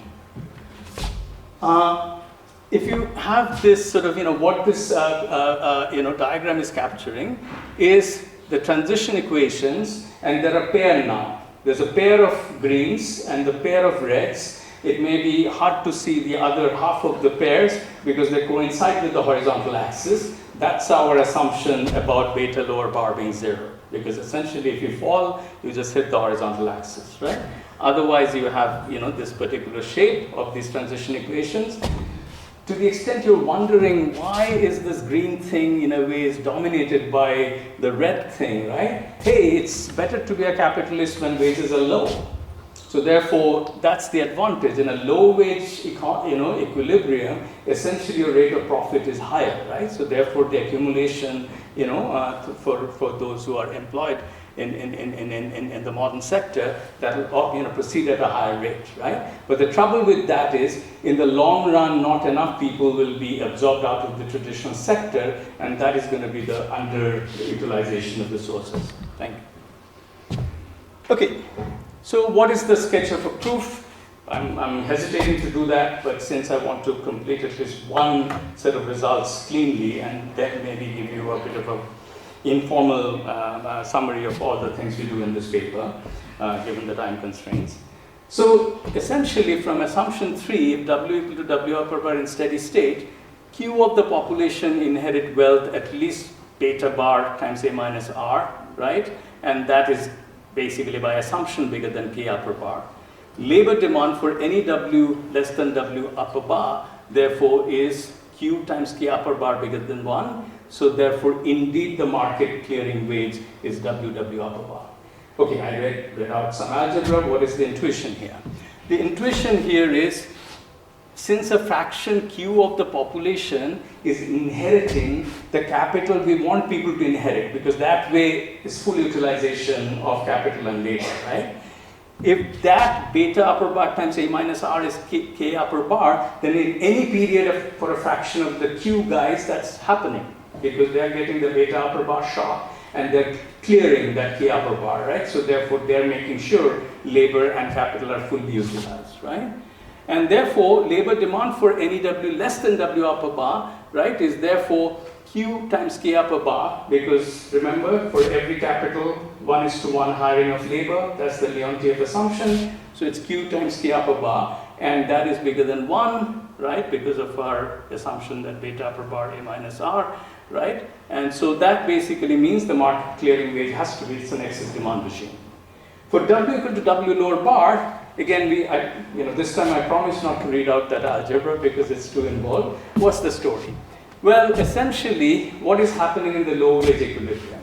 If you have this sort of, what this, diagram is capturing is the transition equations, and there are pair now. There's a pair of greens and the pair of reds. It may be hard to see the other half of the pairs because they coincide with the horizontal axis. That's our assumption about beta lower bar being 0. Because essentially if you fall, you just hit the horizontal axis, right? Otherwise you have, this particular shape of these transition equations. To the extent you're wondering why is this green thing in a way is dominated by the red thing, right? Hey, it's better to be a capitalist when wages are low. So therefore, that's the advantage. In a low wage equilibrium, essentially your rate of profit is higher, right? So therefore the accumulation, for those who are employed in the modern sector, that will proceed at a higher rate, right? But the trouble with that is, in the long run, not enough people will be absorbed out of the traditional sector, and that is going to be the underutilization of resources. Thank you. Okay, so what is the sketch of a proof? I'm hesitating to do that, but since I want to complete at least one set of results cleanly, and then maybe give you a bit of a informal summary of all the things we do in this paper, given the time constraints. So essentially from assumption 3, if W equal to W upper bar in steady state, Q of the population inherit wealth at least beta bar times A minus R, right? And that is basically by assumption bigger than K upper bar. Labor demand for any W less than W upper bar, therefore, is Q times K upper bar bigger than 1. So therefore, indeed, the market clearing wage is WW upper bar. Okay, I read out some algebra. What is the intuition here? The intuition here is, since a fraction Q of the population is inheriting the capital we want people to inherit, because that way is full utilization of capital and labor, right? If that beta upper bar times A minus R is K upper bar, then in any period for a fraction of the Q guys, that's happening, because they are getting the beta upper bar shock and they're clearing that K upper bar, right? So therefore, they're making sure labor and capital are fully utilized, right? And therefore, labor demand for any W less than W upper bar, right, is therefore Q times K upper bar, because remember, for every capital 1:1 hiring of labor, that's the Leontief assumption. So it's Q times K upper bar, and that is bigger than 1, right? Because of our assumption that beta upper bar A minus R, right? And so that basically means the market clearing wage has to be, it's an excess demand regime. For W equal to W lower bar, again, this time I promise not to read out that algebra because it's too involved. What's the story? Well, essentially, what is happening in the low wage equilibrium?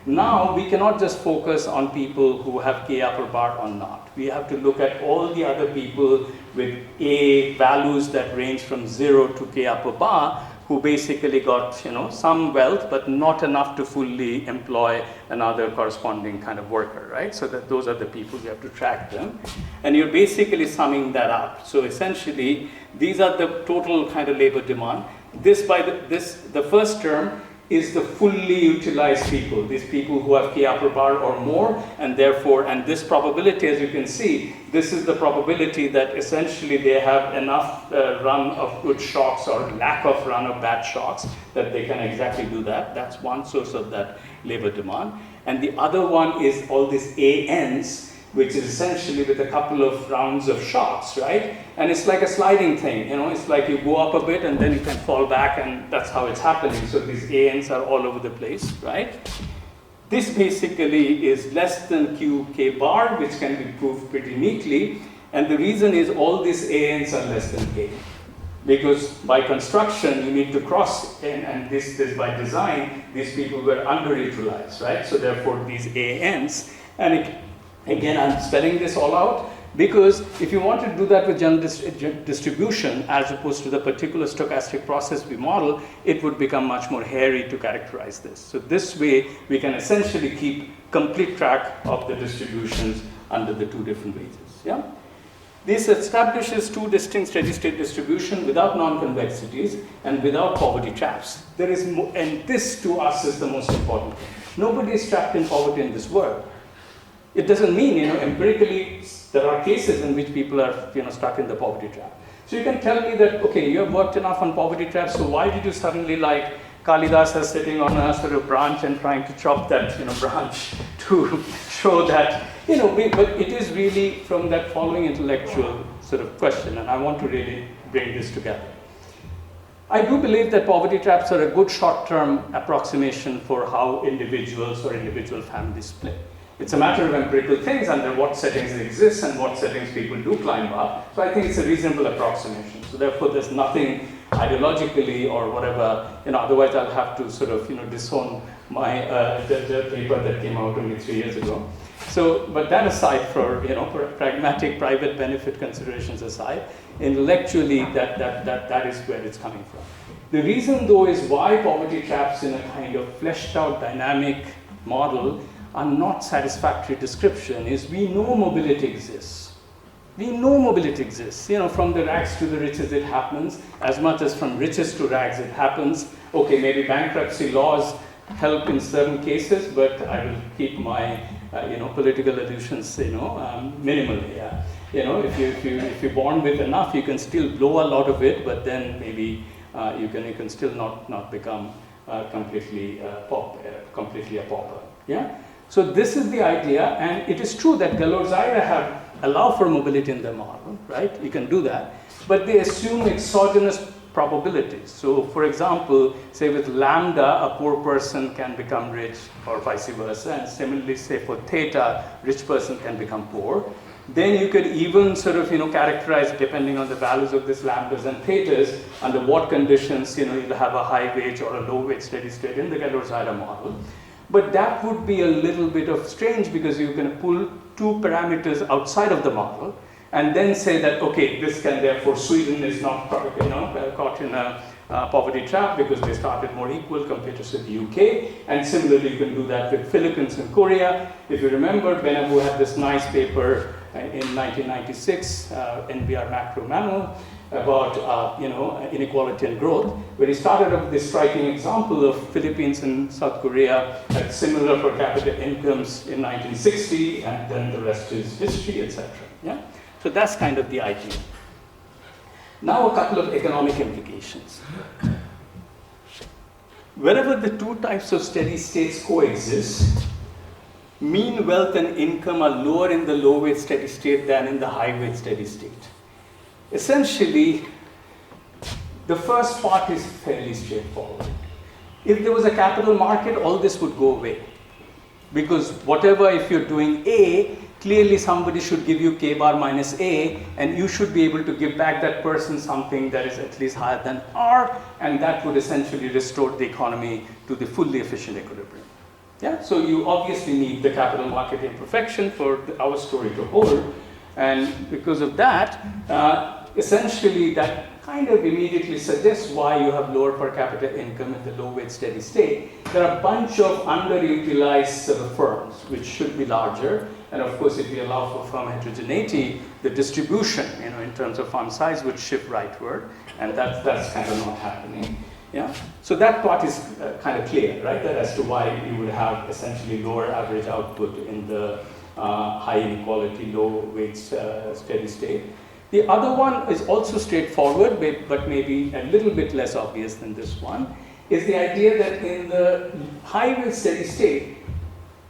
Now, we cannot just focus on people who have K upper bar or not. We have to look at all the other people with A values that range from 0 to K upper bar, who basically got some wealth, but not enough to fully employ another corresponding kind of worker, right? So that those are the people, you have to track them. And you're basically summing that up. So essentially, these are the total kind of labor demand. The first term is the fully utilized people, these people who have K upper bar or more, and therefore, and this probability, as you can see, this is the probability that essentially they have enough run of good shocks or lack of run of bad shocks that they can exactly do that. That's one source of that labor demand. And the other one is all these ANs, which is essentially with a couple of rounds of shocks, right? And it's like a sliding thing, it's like you go up a bit and then you can fall back, and that's how it's happening. So these ANs are all over the place, right? This basically is less than QK bar, which can be proved pretty neatly. And the reason is all these ANs are less than K. Because by construction, you need to cross, and this by design, these people were underutilized, right? So therefore, these ANs, and again, I'm spelling this all out because if you want to do that with general distribution as opposed to the particular stochastic process we model, it would become much more hairy to characterize this. So this way, we can essentially keep complete track of the distributions under the two different wages. Yeah? This establishes two distinct steady-state distribution without non-convexities and without poverty traps. And this to us is the most important thing. Nobody is trapped in poverty in this world. It doesn't mean, empirically, there are cases in which people are, stuck in the poverty trap. So you can tell me that, okay, you have worked enough on poverty traps, so why did you suddenly like Kalidasa sitting on a sort of branch and trying to chop that, branch to show that, but it is really from that following intellectual sort of question, and I want to really bring this together. I do believe that poverty traps are a good short-term approximation for how individuals or individual families split. It's a matter of empirical things under what settings it exists and what settings people do climb up. So I think it's a reasonable approximation. So therefore, there's nothing ideologically or whatever, otherwise I'll have to sort of, disown my the paper that came out only 3 years ago. So, but that aside, for pragmatic private benefit considerations aside, intellectually that is where it's coming from. The reason though is why poverty traps in a kind of fleshed out dynamic model are not satisfactory description is we know mobility exists. We know mobility exists. From the rags to the riches it happens, as much as from riches to rags it happens. Okay, maybe bankruptcy laws help in certain cases, but I will keep my political allusions minimally. Yeah. If you're born with enough, you can still blow a lot of it, but then maybe you can still not become completely a pauper. Yeah. So this is the idea, and it is true that Galois allow for mobility in their model, right? You can do that, but they assume exogenous probabilities. So, for example, say with lambda, a poor person can become rich, or vice versa, and similarly, say for theta, rich person can become poor. Then you could even sort of characterize, depending on the values of these lambdas and thetas, under what conditions you'll have a high wage or a low wage steady state in the Galois model. But that would be a little bit of strange because you can pull two parameters outside of the model and then say that, okay, this can therefore, Sweden is not caught in a poverty trap because they started more equal compared to the UK. And similarly, you can do that with Philippines and Korea. If you remember, Benabou had this nice paper in 1996, NBR Macro Manual, about inequality and growth, where he started up with this striking example of Philippines and South Korea at similar per capita incomes in 1960, and then the rest is history, etc. Yeah? So that's kind of the idea. Now a couple of economic implications. wherever the two types of steady states coexist, mean wealth and income are lower in the low wage steady state than in the high wage steady state. Essentially, the first part is fairly straightforward. If there was a capital market, all this would go away. Because whatever, if you're doing A, clearly somebody should give you K bar minus A, and you should be able to give back that person something that is at least higher than R, and that would essentially restore the economy to the fully efficient equilibrium. Yeah? So you obviously need the capital market imperfection for our story to hold, and because of that, essentially that kind of immediately suggests why you have lower per capita income in the low wage steady state. There are a bunch of underutilized sort of firms which should be larger, and of course if you allow for firm heterogeneity, the distribution, in terms of fund size would shift rightward, and that's kind of not happening. Yeah? So that part is kind of clear, right? That as to why you would have essentially lower average output in the high inequality, low wage steady state. The other one is also straightforward, but maybe a little bit less obvious than this one, is the idea that in the high wage steady state,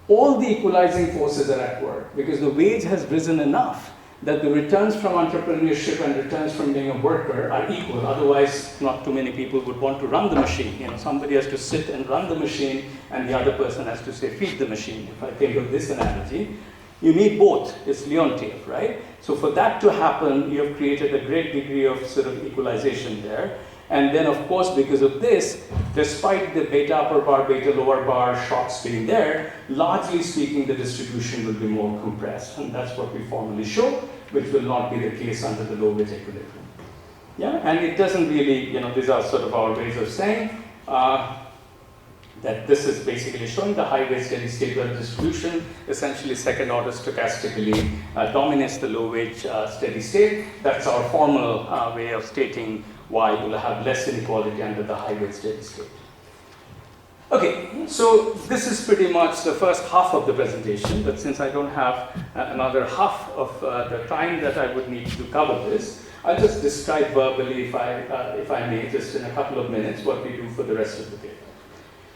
all the equalizing forces are at work because the wage has risen enough that the returns from entrepreneurship and returns from being a worker are equal. Otherwise, not too many people would want to run the machine. Somebody has to sit and run the machine, and the other person has to, say, feed the machine. If I think of this analogy, you need both. It's Leontief, right? So for that to happen, you have created a great degree of sort of equalization there. And then, of course, because of this, despite the beta upper bar, beta lower bar shocks being there, largely speaking, the distribution will be more compressed. And that's what we formally show, which will not be the case under the low wage equilibrium. Yeah, and it doesn't really, these are sort of our ways of saying that this is basically showing the high wage steady state wealth distribution. Essentially, second order stochastically dominates the low wage steady state. That's our formal way of stating why you will have less inequality under the high wage steady state. Okay, so this is pretty much the first half of the presentation, but since I don't have another half of the time that I would need to cover this, I'll just describe verbally, if I may, just in a couple of minutes, what we do for the rest of the paper.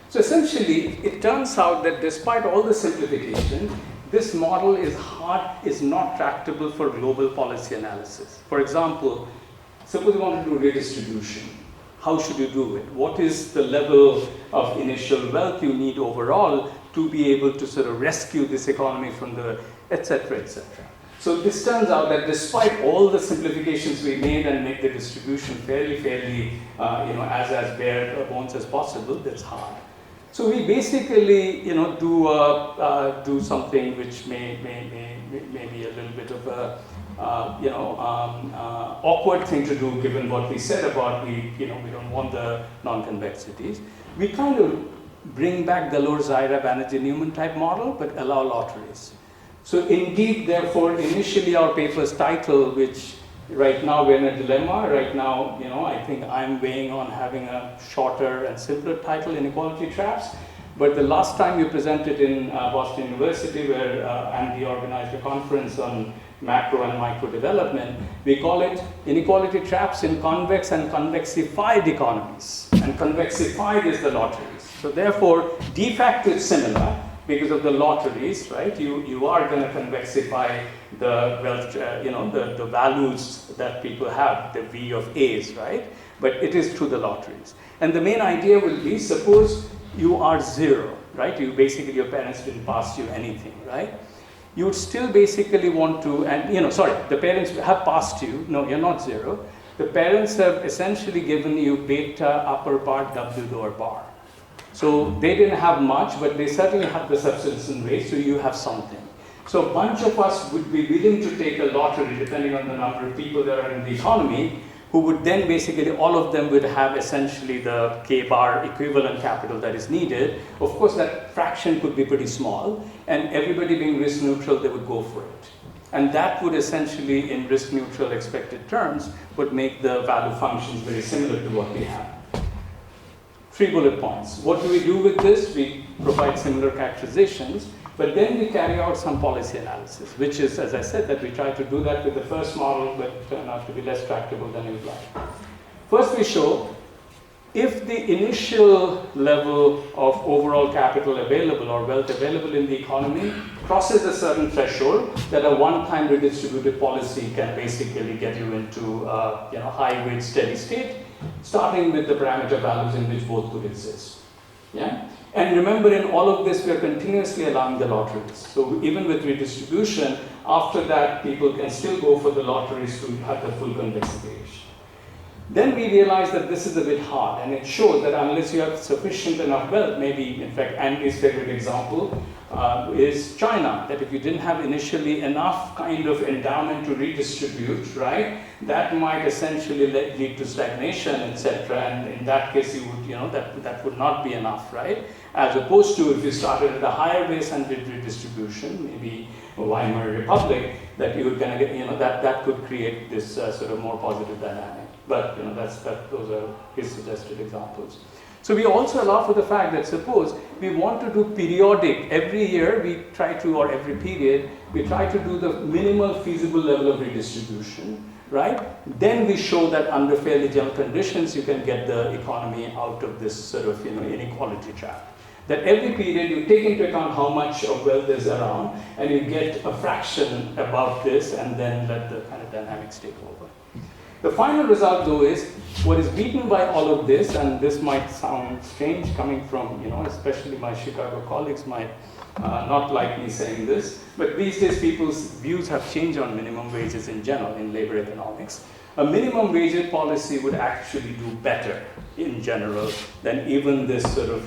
So essentially, it turns out that despite all the simplification, this model is not tractable for global policy analysis. For example, suppose you want to do redistribution. How should you do it? What is the level of initial wealth you need overall to be able to sort of rescue this economy from the et cetera, et cetera. So this turns out that despite all the simplifications we made and make the distribution fairly, as bare bones as possible, that's hard. So we basically, do something which may be a little bit of a awkward thing to do, given what we said about we don't want the non-convexities. We kind of bring back the Lohr-Zaira Banerjee-Newman type model, but allow lotteries. So indeed, therefore, initially our paper's title, which right now we're in a dilemma. Right now, I think I'm weighing on having a shorter and simpler title, Inequality Traps. But the last time you presented in Boston University, where Andy organized a conference on macro and micro development, we call it Inequality Traps in Convex and Convexified Economies. And convexified is the lotteries. So therefore, de facto it's similar because of the lotteries, right? You are going to convexify the wealth, the values that people have, the V of A's, right? But it is through the lotteries. And the main idea will be, suppose you are zero, right? Basically your parents didn't pass you anything, right? You would still basically want to, the parents have passed you. No, you're not zero. The parents have essentially given you beta upper bar, W lower bar. So they didn't have much, but they certainly have the subsistence rate, so you have something. So a bunch of us would be willing to take a lottery, depending on the number of people that are in the economy, who would then basically, all of them would have essentially the K-bar equivalent capital that is needed. Of course, that fraction could be pretty small, and everybody being risk neutral, they would go for it. And that would essentially, in risk neutral expected terms, would make the value functions very similar to what we have. 3 bullet points. What do we do with this? We provide similar characterizations, but then we carry out some policy analysis, which is, as I said, that we try to do that with the first model, but turned out to be less tractable than we'd like. First, we show if the initial level of overall capital available or wealth available in the economy crosses a certain threshold, that a one-time redistributive policy can basically get you into high wage steady state, starting with the parameter values in which both could exist. Yeah? And remember, in all of this, we are continuously allowing the lotteries. So even with redistribution, after that, people can still go for the lotteries to have the full convexity age. Then we realized that this is a bit hard, and it shows that unless you have sufficient enough wealth, maybe, in fact, Andy's favorite example is China, that if you didn't have initially enough kind of endowment to redistribute, right, that might essentially lead to stagnation, etc. And in that case, you would, that would not be enough, right? As opposed to if you started at a higher base and did redistribution, maybe Weimar Republic, that you were going to get, that could create this sort of more positive dynamic. But those are his suggested examples. So we also allow for the fact that suppose we want to do periodic, every year we try to, or every period, we try to do the minimal feasible level of redistribution, right? Then we show that under fairly general conditions, you can get the economy out of this sort of inequality trap. That every period you take into account how much of wealth is around, and you get a fraction above this, and then let the kind of dynamics take over. The final result, though, is what is beaten by all of this, and this might sound strange coming from, especially my Chicago colleagues might not like me saying this, but these days people's views have changed on minimum wages in general in labor economics. A minimum wage policy would actually do better in general than even this sort of,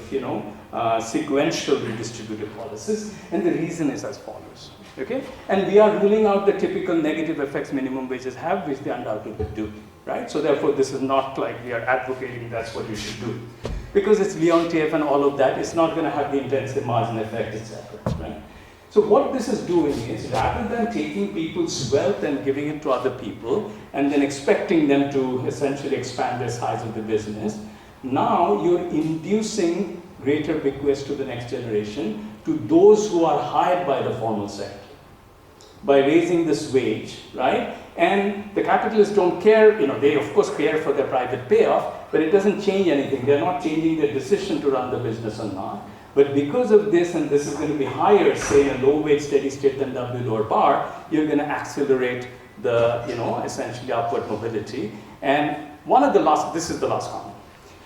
sequential redistributive policies, and the reason is as follows. Okay? And we are ruling out the typical negative effects minimum wages have, which they undoubtedly do, right? So therefore, this is not like we are advocating that's what you should do. Because it's Leontief and all of that, it's not going to have the intensive margin effect, etc. Right? So what this is doing is, rather than taking people's wealth and giving it to other people, and then expecting them to essentially expand the size of the business, now you're inducing greater bequest to the next generation, to those who are hired by the formal sector, by raising this wage, right? And the capitalists don't care, they of course care for their private payoff, but it doesn't change anything. They're not changing their decision to run the business or not. But because of this, and this is going to be higher, say, in a low wage steady state than W lower bar, you're going to accelerate the, essentially upward mobility. And this is the last comment.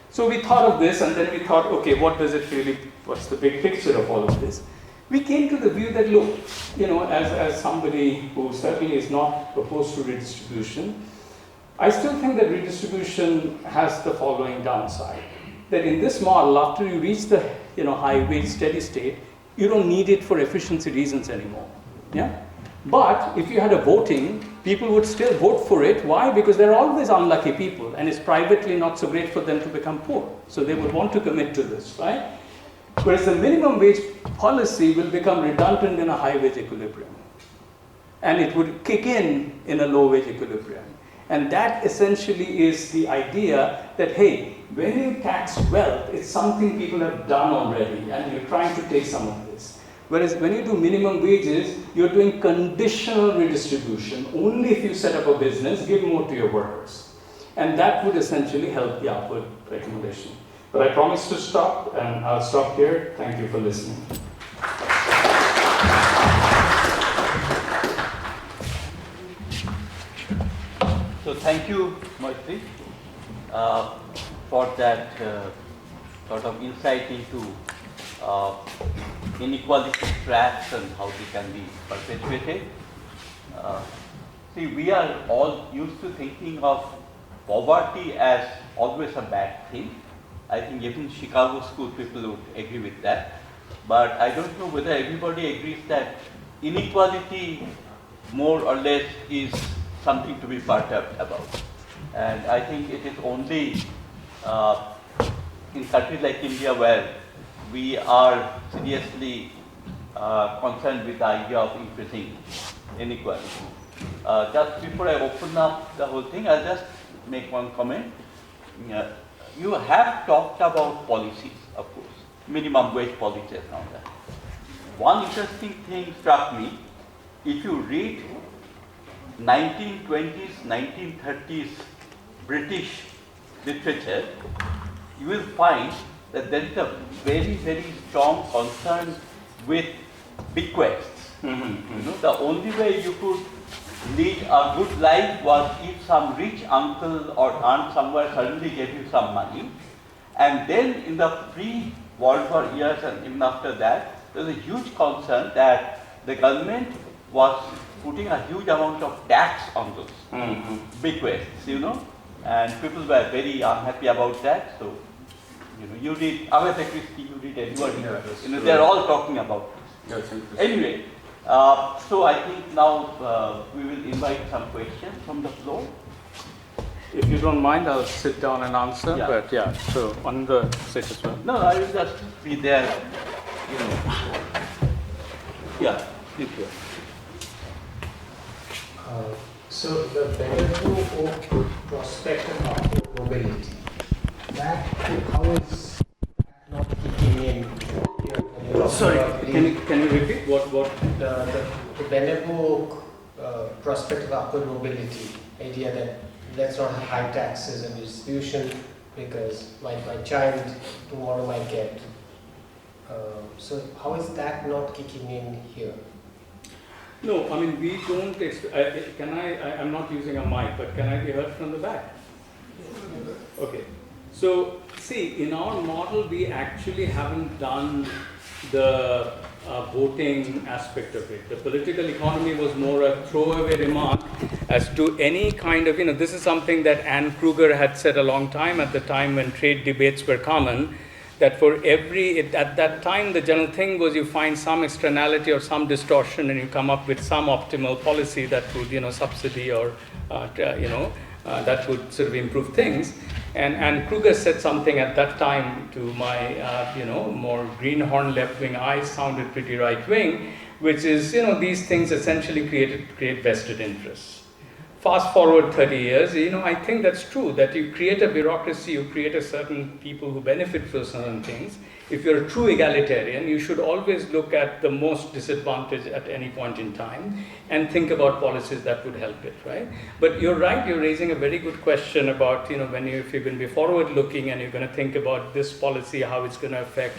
So we thought of this, and then we thought, okay, what's the big picture of all of this? We came to the view that, look, as somebody who certainly is not opposed to redistribution, I still think that redistribution has the following downside. That in this model, after you reach the high wage steady state, you don't need it for efficiency reasons anymore. Yeah? But if you had a voting, people would still vote for it. Why? Because there are always unlucky people, and it's privately not so great for them to become poor. So they would want to commit to this, right? Whereas the minimum wage policy will become redundant in a high wage equilibrium. And it would kick in a low wage equilibrium. And that essentially is the idea that, hey, when you tax wealth, it's something people have done already, and you're trying to take some of this. Whereas when you do minimum wages, you're doing conditional redistribution. Only if you set up a business, give more to your workers. And that would essentially help the upward accumulation. But I promise to stop, and I'll stop here. Thank you for listening. So thank you, Maitreesh, for that sort of insight into inequality traps and how they can be perpetuated. See, we are all used to thinking of poverty as always a bad thing. I think even Chicago school people would agree with that. But I don't know whether everybody agrees that inequality more or less is something to be perturbed about. And I think it is only in countries like India where we are seriously concerned with the idea of increasing inequality. Just before I open up the whole thing, I'll just make one comment. You have talked about policies, of course, minimum wage policies and all that. One interesting thing struck me. If you read 1920s, 1930s British literature, you will find that there is a very, very strong concern with bequests. Mm-hmm. You know, the only way you could lead a good life was if some rich uncle or aunt somewhere suddenly gave you some money. And then in the pre-World War years and even after that, there was a huge concern that the government was putting a huge amount of tax on those bequests, you know, and people were very unhappy about that. So, you know, you read Agatha Christie, you read anybody, you know, they're all talking about this. That's interesting. Anyway, so I think now we will invite some questions from the floor. If you don't mind, I'll sit down and answer. Yeah. But yeah, so on the sit as well. No, I will just be there, you know. Yeah, please go. So the Bendigo Oak prospect and upward mobility, that how is that not kicking in here? Sorry, can you repeat what? The Bendigo Oak prospect of upward mobility, idea that let's not have high taxes and distribution because my child tomorrow might get. So how is that not kicking in here? No, I mean we don't. I'm not using a mic, but can I be heard from the back? Okay. So see, in our model, we actually haven't done the voting aspect of it. The political economy was more a throwaway remark as to any kind of, this is something that Anne Kruger had said a long time at the time when trade debates were common, that at that time the general thing was you find some externality or some distortion and you come up with some optimal policy that would, subsidy or, that would sort of improve things. And Kruger said something at that time to my, more greenhorn left-wing eyes, sounded pretty right-wing, which is, these things essentially create vested interests. Fast forward 30 years, I think that's true, that you create a bureaucracy, you create a certain people who benefit from certain things. If you're a true egalitarian, you should always look at the most disadvantaged at any point in time and think about policies that would help it, right? But you're right, you're raising a very good question about, if you're going to be forward-looking and you're going to think about this policy, how it's going to affect,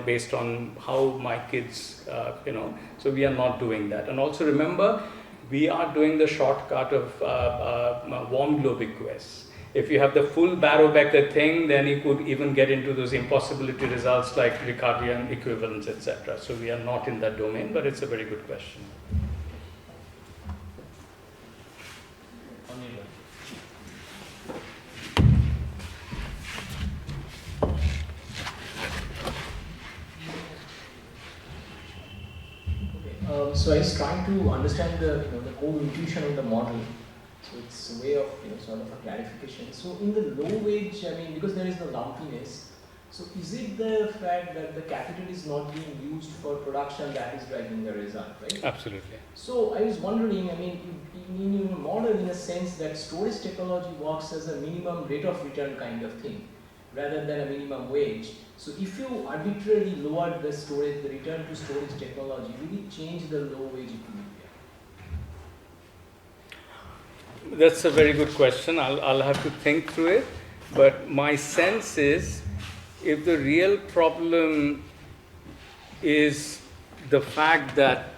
based on how my kids, so we are not doing that. And also remember, we are doing the shortcut of warm globe bequests. If you have the full Barrow-Becker thing, then you could even get into those impossibility results like Ricardian equivalence, etc. So we are not in that domain, but it's a very good question. So I was trying to understand the core intuition of the model. So it's a way of sort of a clarification. So in the low wage, because there is no lumpiness, so is it the fact that the capital is not being used for production that is driving the result, right? Absolutely. So I was wondering, in your model, in a sense that storage technology works as a minimum rate of return kind of thing, rather than a minimum wage. So if you arbitrarily lowered the return to storage technology, will it change the low wage equilibrium? That's a very good question. I'll have to think through it. But my sense is, if the real problem is the fact that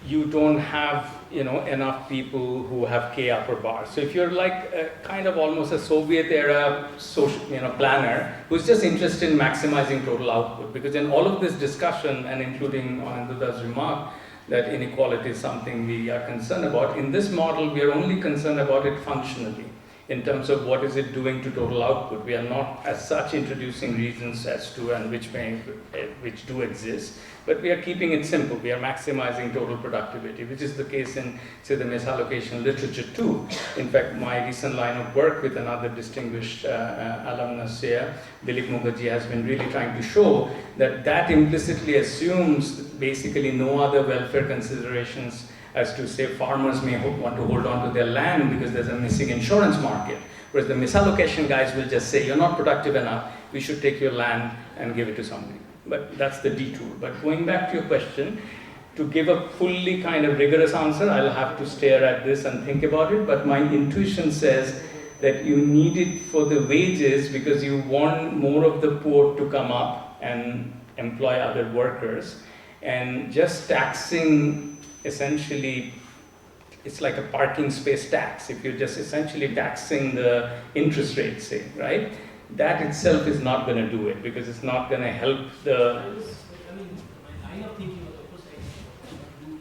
you don't have enough people who have K upper bar. So if you're like a kind of almost a Soviet era social planner who's just interested in maximizing total output, because in all of this discussion and including Ananda's remark that inequality is something we are concerned about, in this model we are only concerned about it functionally in terms of what is it doing to total output. We are not as such introducing reasons as to and which do exist, but we are keeping it simple. We are maximizing total productivity, which is the case in, say, the misallocation literature too. In fact, my recent line of work with another distinguished alumnus here, Dilip Mukherjee, has been really trying to show that implicitly assumes basically no other welfare considerations as to say farmers may want to hold on to their land because there's a missing insurance market. Whereas the misallocation guys will just say, you're not productive enough, we should take your land and give it to somebody. But that's the detour. But going back to your question, to give a fully kind of rigorous answer, I'll have to stare at this and think about it. But my intuition says that you need it for the wages because you want more of the poor to come up and employ other workers, and just taxing essentially, it's like a parking space tax. If you're just essentially taxing the interest rate, say, right? That itself is not going to do it because it's not going to help the. I mean, my line of thinking was, of course, I do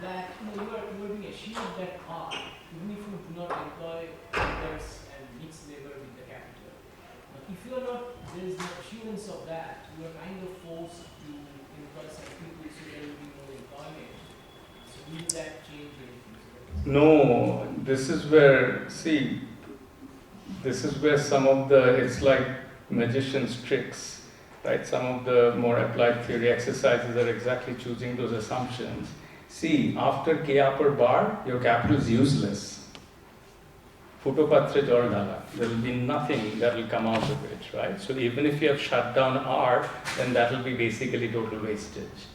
that you are being assured that even if you do not employ workers and mix labor with the capital, if you are not, there is no assurance of that, you are kind of forced to employ some people so there will be no employment. So will that change anything? No, this is where, see, this is where some of the, it's like magician's tricks, right? Some of the more applied theory exercises are exactly choosing those assumptions. See, after K upper bar, your capital is useless. Photopatre jal dhala. There will be nothing that will come out of it, right? So even if you have shut down R, then that will be basically total wastage.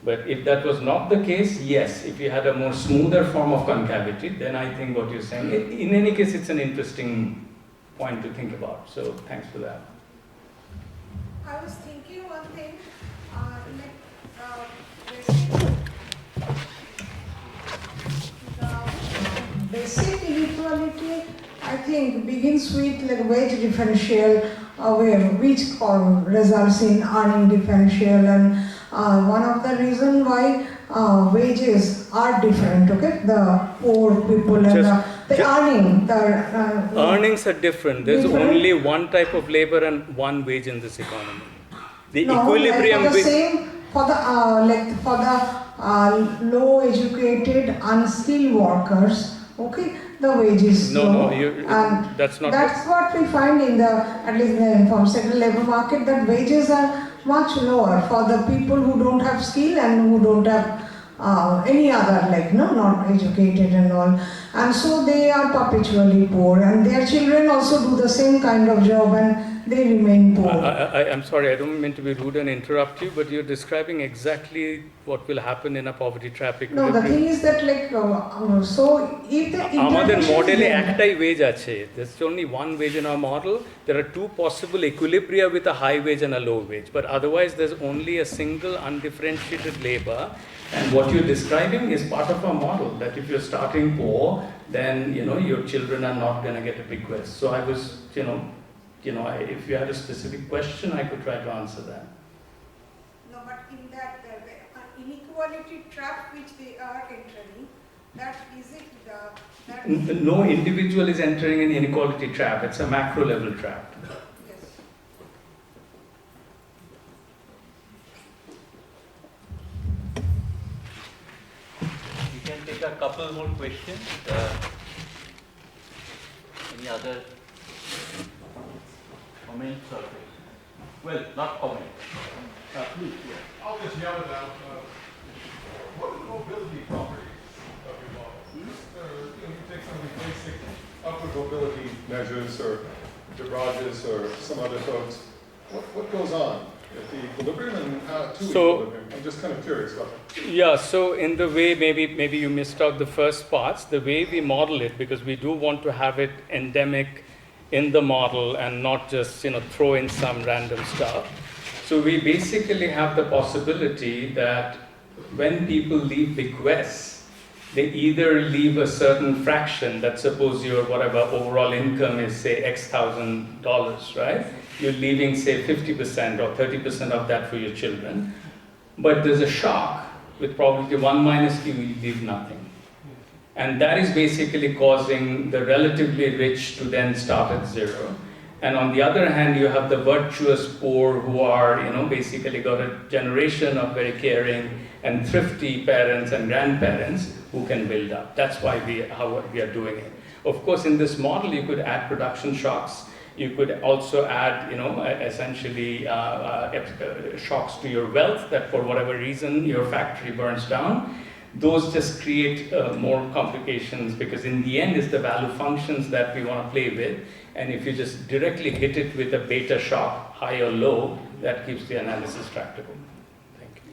But if that was not the case, yes, if you had a more smoother form of concavity, then I think what you're saying, in any case, it's an interesting point to think about. So thanks for that. I was thinking one thing, the basic inequality, I think, begins with like wage differential, which results in earning differential, and one of the reason why wages are different. Okay, the poor people and the earning, earnings are different. There's only one type of labor and one wage in this economy. The equilibrium. Like for the low educated, unskilled workers. Okay, the wages. No, that's not. That's what we find in at least in the informal sector labor market, that wages are much lower for the people who don't have skill and who don't have any other, not educated and all. And so they are perpetually poor, and their children also do the same kind of job and they remain poor. I'm sorry, I don't mean to be rude and interrupt you, but you're describing exactly what will happen in a poverty trap equilibrium. No, the thing is that so if the আমাদের মডেলে একটাই wage আছে. There's only one wage in our model. There are two possible equilibria with a high wage and a low wage, but otherwise there's only a single undifferentiated labor. And what you're describing is part of our model, that if you're starting poor, then your children are not going to get a bequest. So I was, if you had a specific question, I could try to answer that. No, but in that inequality trap which they are entering, that is it that No individual is entering an inequality trap. It's a macro level trap. Yes. We can take a couple more questions. Any other comments or questions? Well, not comments. Please, yes. I'll just yell it out. What are the mobility properties of your model? You take some of the basic upward mobility measures or garages or some other folks. What goes on at the equilibrium and how to equilibrium? I'm just kind of curious about that. Yeah, so in the way, maybe you missed out the first parts, the way we model it, because we do want to have it endemic in the model and not just throw in some random stuff. So we basically have the possibility that when people leave bequests, they either leave a certain fraction, that suppose your whatever overall income is say X $1,000, right? You're leaving say 50% or 30% of that for your children. But there's a shock with probability 1 minus Q, you leave nothing. And that is basically causing the relatively rich to then start at zero. And on the other hand, you have the virtuous poor who are, basically got a generation of very caring and thrifty parents and grandparents who can build up. That's why how we are doing it. Of course, in this model, you could add production shocks. You could also add, essentially shocks to your wealth, that for whatever reason your factory burns down. Those just create more complications, because in the end it's the value functions that we want to play with. And if you just directly hit it with a beta shock, high or low, that keeps the analysis tractable. Thank you.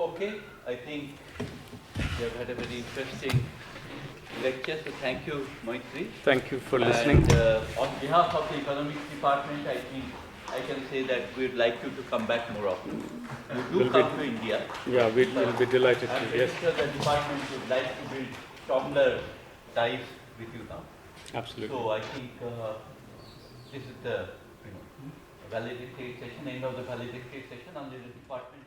okay, I think we have had a very interesting lecture, so thank you, Maitreesh. Thank you for listening. And on behalf of the Economics Department, I think I can say that we'd like you to come back more often. You do come to India. Yeah, we will be delighted I'm to. very Yes, sure the department would like to build stronger ties with you now. absolutely. So I think this is the valedictory session, end of the valedictory session. Only the department